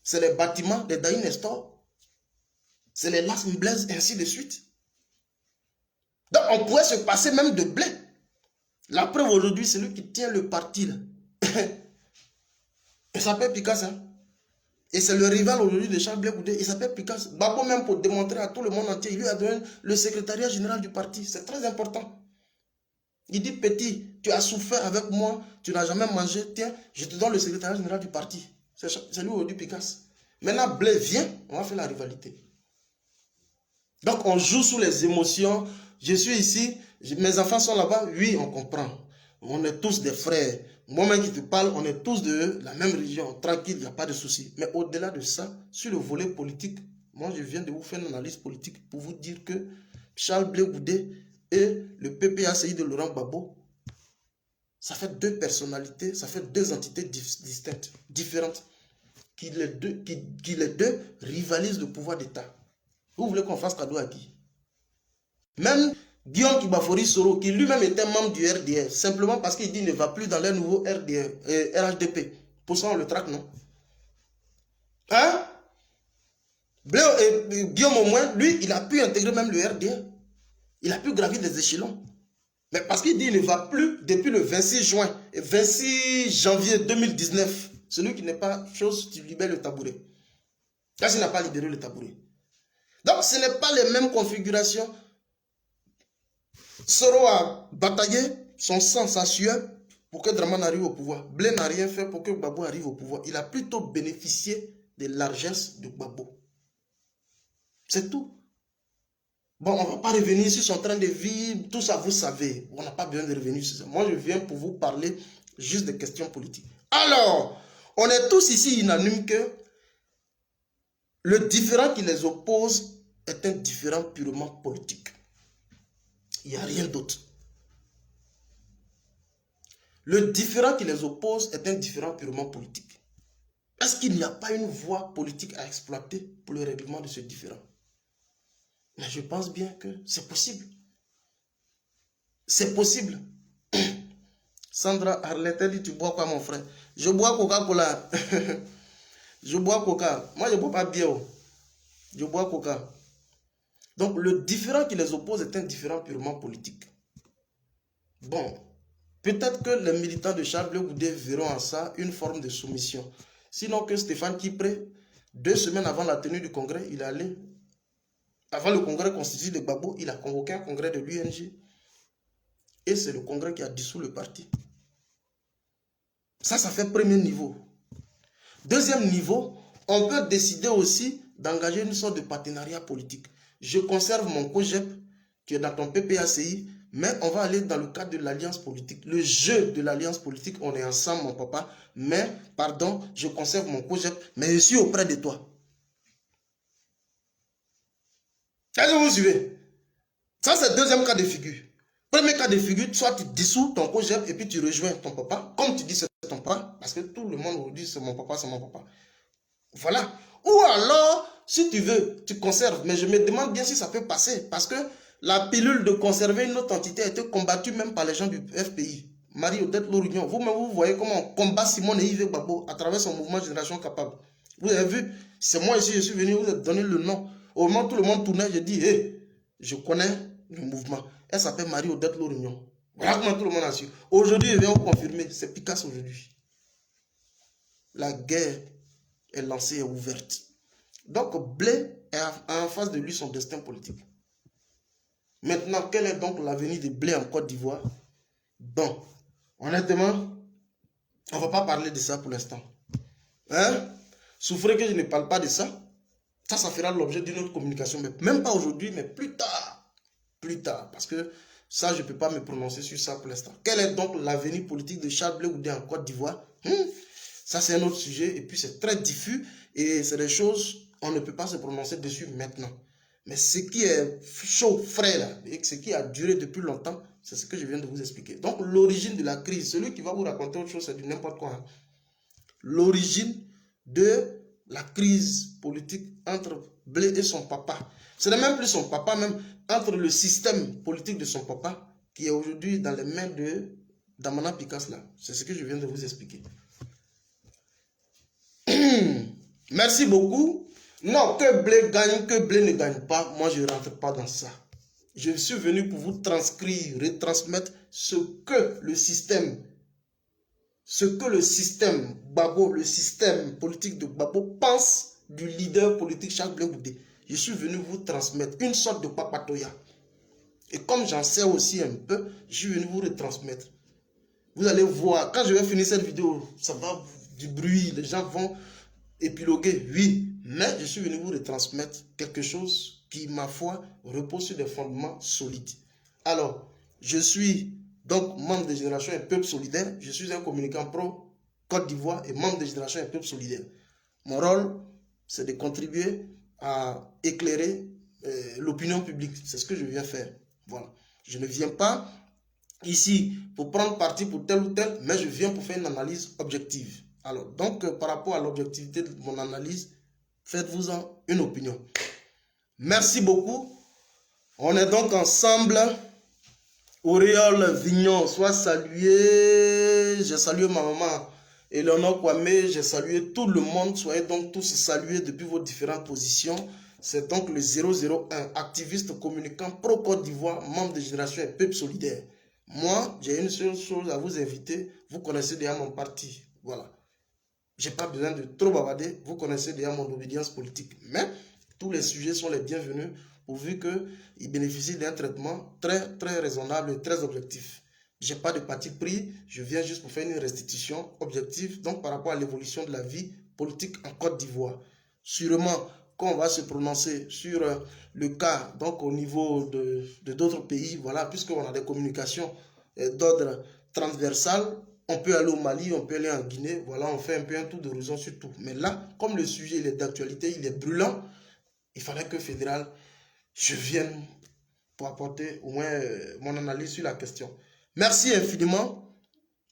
c'est les bâtiments, les Daï Nestor, c'est les Lasm Blaise, et ainsi de suite. Donc on pourrait se passer même de Blé. La preuve aujourd'hui, c'est lui qui tient le parti là. Il s'appelle Picasso. Hein? Et c'est le rival aujourd'hui de Charles Blé Goudé. Il s'appelle Picasso. Gbagbo même pour démontrer à tout le monde entier, il lui a donné le secrétariat général du parti. C'est très important. Il dit, petit, tu as souffert avec moi, tu n'as jamais mangé, tiens, je te donne le secrétariat général du parti. C'est lui aujourd'hui Picasso. Maintenant, Blé vient, on va faire la rivalité. Donc on joue sous les émotions. Je suis ici, mes enfants sont là-bas, oui, on comprend. On est tous des frères. Moi-même qui te parle, on est tous de la même religion, tranquille, il n'y a pas de souci. Mais au-delà de ça, sur le volet politique, moi je viens de vous faire une analyse politique pour vous dire que Charles Blé Goudé et le PPACI de Laurent Gbagbo, ça fait deux personnalités, ça fait deux entités distinctes, différentes, qui les deux rivalisent le pouvoir d'État. Vous voulez qu'on fasse cadeau à qui? Même Guillaume Kibafori Soro, qui lui-même était membre du RDR, simplement parce qu'il dit qu'il ne va plus dans leur nouveau RHDP. Pour ça, on le traque, non? Hein? Guillaume, au moins, lui, il a pu intégrer même le RDR. Il a pu gravir des échelons. Mais parce qu'il dit qu'il ne va plus depuis le 26 janvier 2019. Celui qui n'est pas chose, tu libères le tabouret. Là, il n'a pas libéré le tabouret. Donc, ce n'est pas les mêmes configurations. Soro a bataillé son sang, sa sueur pour que Draman arrive au pouvoir. Blé n'a rien fait pour que Gbagbo arrive au pouvoir. Il a plutôt bénéficié des largesses de Gbagbo. C'est tout. Bon, on ne va pas revenir sur son train de vie, tout ça vous savez. On n'a pas besoin de revenir sur ça. Moi, je viens pour vous parler juste des questions politiques. Alors, on est tous ici unanimes que le différend qui les oppose est un différend purement politique. Il n'y a rien d'autre. Le différend qui les oppose est un différend purement politique. Est-ce qu'il n'y a pas une voie politique à exploiter pour le règlement de ce différend? Mais je pense bien que c'est possible. C'est possible. Sandra Arlette dit, tu bois quoi mon frère? Je bois Coca-Cola. Je bois Coca. Moi je ne bois pas bière. Je bois Coca. Donc le différent qui les oppose est un différent purement politique. Bon, peut-être que les militants de Charles Blé Goudé verront en ça une forme de soumission. Sinon que Stéphane Kipré, 2 semaines avant la tenue du congrès, il est allé, avant le congrès constitué de Gbagbo, il a convoqué un congrès de l'UNG. Et c'est le congrès qui a dissous le parti. Ça fait premier niveau. Deuxième niveau, on peut décider aussi d'engager une sorte de partenariat politique. Je conserve mon COGEP, tu es dans ton PPACI, mais on va aller dans le cadre de l'alliance politique. Le jeu de l'alliance politique, on est ensemble, mon papa, mais, pardon, je conserve mon COGEP, mais je suis auprès de toi. Est-ce que vous suivez? Ça, c'est le deuxième cas de figure. Premier cas de figure, soit tu dissous ton COGEP et puis tu rejoins ton papa, comme tu dis c'est ton papa, parce que tout le monde vous dit c'est mon papa, c'est mon papa. Voilà. Ou alors, si tu veux, tu conserves. Mais je me demande bien si ça peut passer. Parce que la pilule de conserver une autre entité a été combattue même par les gens du FPI. Marie-Odette Lorignon. Vous-même, vous voyez comment on combat Simone et Yves Gbagbo à travers son mouvement Génération Capable. Vous avez vu, c'est moi ici, je suis venu vous donner le nom. Au moment où tout le monde tournait, je dis, hé, je connais le mouvement. Elle s'appelle Marie-Odette Lorignon. Voilà comment tout le monde a su. Aujourd'hui, je viens vous confirmer, c'est Picasso aujourd'hui. La guerre est lancée et ouverte. Donc, Blé a en face de lui son destin politique. Maintenant, quel est donc l'avenir de Blé en Côte d'Ivoire? Bon, honnêtement, on ne va pas parler de ça pour l'instant. Hein? Souffrez que je ne parle pas de ça. Ça fera l'objet d'une autre communication. Mais même pas aujourd'hui, mais plus tard. Plus tard. Parce que ça, je ne peux pas me prononcer sur ça pour l'instant. Quel est donc l'avenir politique de Charles Blé Goudé en Côte d'Ivoire? Ça, c'est un autre sujet. Et puis, c'est très diffus. Et c'est des choses, on ne peut pas se prononcer dessus maintenant. Mais ce qui est chaud, frais, là, et ce qui a duré depuis longtemps, c'est ce que je viens de vous expliquer. Donc, l'origine de la crise, celui qui va vous raconter autre chose, c'est du n'importe quoi. Hein. L'origine de la crise politique entre Blé et son papa. Ce n'est même plus son papa, même entre le système politique de son papa, qui est aujourd'hui dans les mains de Damana Picasso, là. C'est ce que je viens de vous expliquer. Merci beaucoup. Non, que Blé gagne, que Blé ne gagne pas, moi je ne rentre pas dans ça. Je suis venu pour vous transcrire, retransmettre ce que le système Gbagbo, le système politique de Gbagbo pense du leader politique Charles Blé Goudé. Je suis venu vous transmettre une sorte de papatoya. Et comme j'en sais aussi un peu, je suis venu vous retransmettre. Vous allez voir, quand je vais finir cette vidéo, ça va du bruit, les gens vont épiloguer, oui, mais je suis venu vous retransmettre quelque chose qui, ma foi, repose sur des fondements solides. Alors, je suis donc membre de Génération et Peuple Solidaire, je suis un communicant pro Côte d'Ivoire et membre de Génération et Peuple Solidaire. Mon rôle, c'est de contribuer à éclairer l'opinion publique. C'est ce que je viens faire. Voilà. Je ne viens pas ici pour prendre parti pour tel ou tel, mais je viens pour faire une analyse objective. Alors, donc, par rapport à l'objectivité de mon analyse, faites-vous-en une opinion. Merci beaucoup. On est donc ensemble. Auréole Vignon, sois salué. J'ai salué ma maman Eleonore Kwame. J'ai salué tout le monde. Soyez donc tous salués depuis vos différentes positions. C'est donc le 001, activiste communicant pro-Côte d'Ivoire, membre de Génération et Peuple Solidaire. Moi, j'ai une seule chose à vous inviter. Vous connaissez déjà mon parti. Voilà. Je n'ai pas besoin de trop bavarder. Vous connaissez déjà mon obédience politique. Mais tous les sujets sont les bienvenus pourvu qu'ils bénéficient d'un traitement très, très raisonnable et très objectif. Je n'ai pas de parti pris. Je viens juste pour faire une restitution objective donc par rapport à l'évolution de la vie politique en Côte d'Ivoire. Sûrement, quand on va se prononcer sur le cas donc au niveau de d'autres pays, voilà, puisqu'on a des communications d'ordre transversal, on peut aller au Mali, on peut aller en Guinée, voilà, on fait un peu un tour d'horizon sur tout. Mais là, comme le sujet il est d'actualité, il est brûlant, il fallait que fédéral, je vienne pour apporter au moins mon analyse sur la question. Merci infiniment.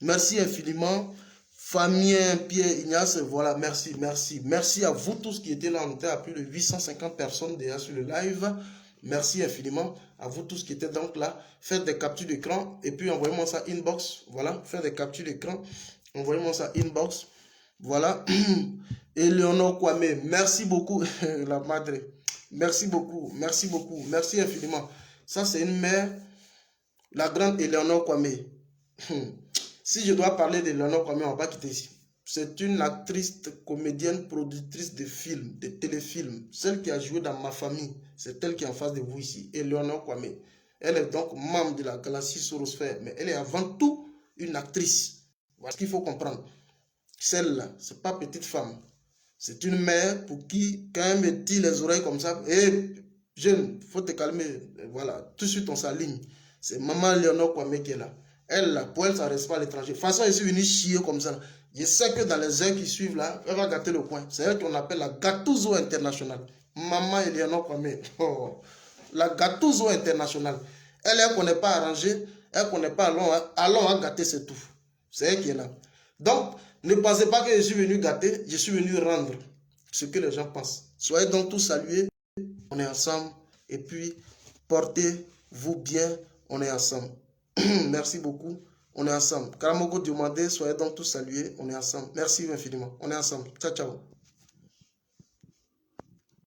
Merci infiniment. Famien, Pierre, Ignace, voilà, merci, merci. Merci à vous tous qui étaient là. On était à plus de 850 personnes déjà sur le live. Merci infiniment à vous tous qui étaient donc là. Faites des captures d'écran et puis envoyez-moi ça inbox. Voilà, faites des captures d'écran. Envoyez-moi ça inbox. Voilà. Eleonore Kwame, merci beaucoup, la madre. Merci beaucoup, merci beaucoup, merci infiniment. Ça, c'est une mère, la grande Eleonore Kwame. Si je dois parler d'Eleonore Kwame, on va pas quitter ici. C'est une actrice, comédienne, productrice de films, de téléfilms. Celle qui a joué dans Ma Famille, c'est elle qui est en face de vous ici, Eleonore Kwame. Elle est donc membre de la Galaxie Sorosphère, mais elle est avant tout une actrice. Voilà ce qu'il faut comprendre. Celle-là, c'est pas petite femme. C'est une mère pour qui, quand elle me tire les oreilles comme ça, hé, jeune, faut te calmer. Voilà, tout de suite on s'aligne. C'est maman Léonore Kwame qui est là. Elle, là, pour elle, ça ne reste pas à l'étranger. De toute façon, elle est venue chier comme ça. Je sais que dans les heures qui suivent là, elle va gâter le coin. C'est elle qu'on appelle la Gattuso internationale. Maman Léonore Kwame. Oh, la Gattuso internationale. Elle ne connaît pas arranger, elle ne connaît pas allons à gâter, c'est tout. C'est elle qui est là. Donc, ne pensez pas que je suis venu gâter, je suis venu rendre ce que les gens pensent. Soyez donc tous salués, on est ensemble. Et puis, portez-vous bien, on est ensemble. Merci beaucoup, on est ensemble. Karamogo Diomandé, soyez donc tous salués, on est ensemble. Merci infiniment, on est ensemble. Ciao, ciao.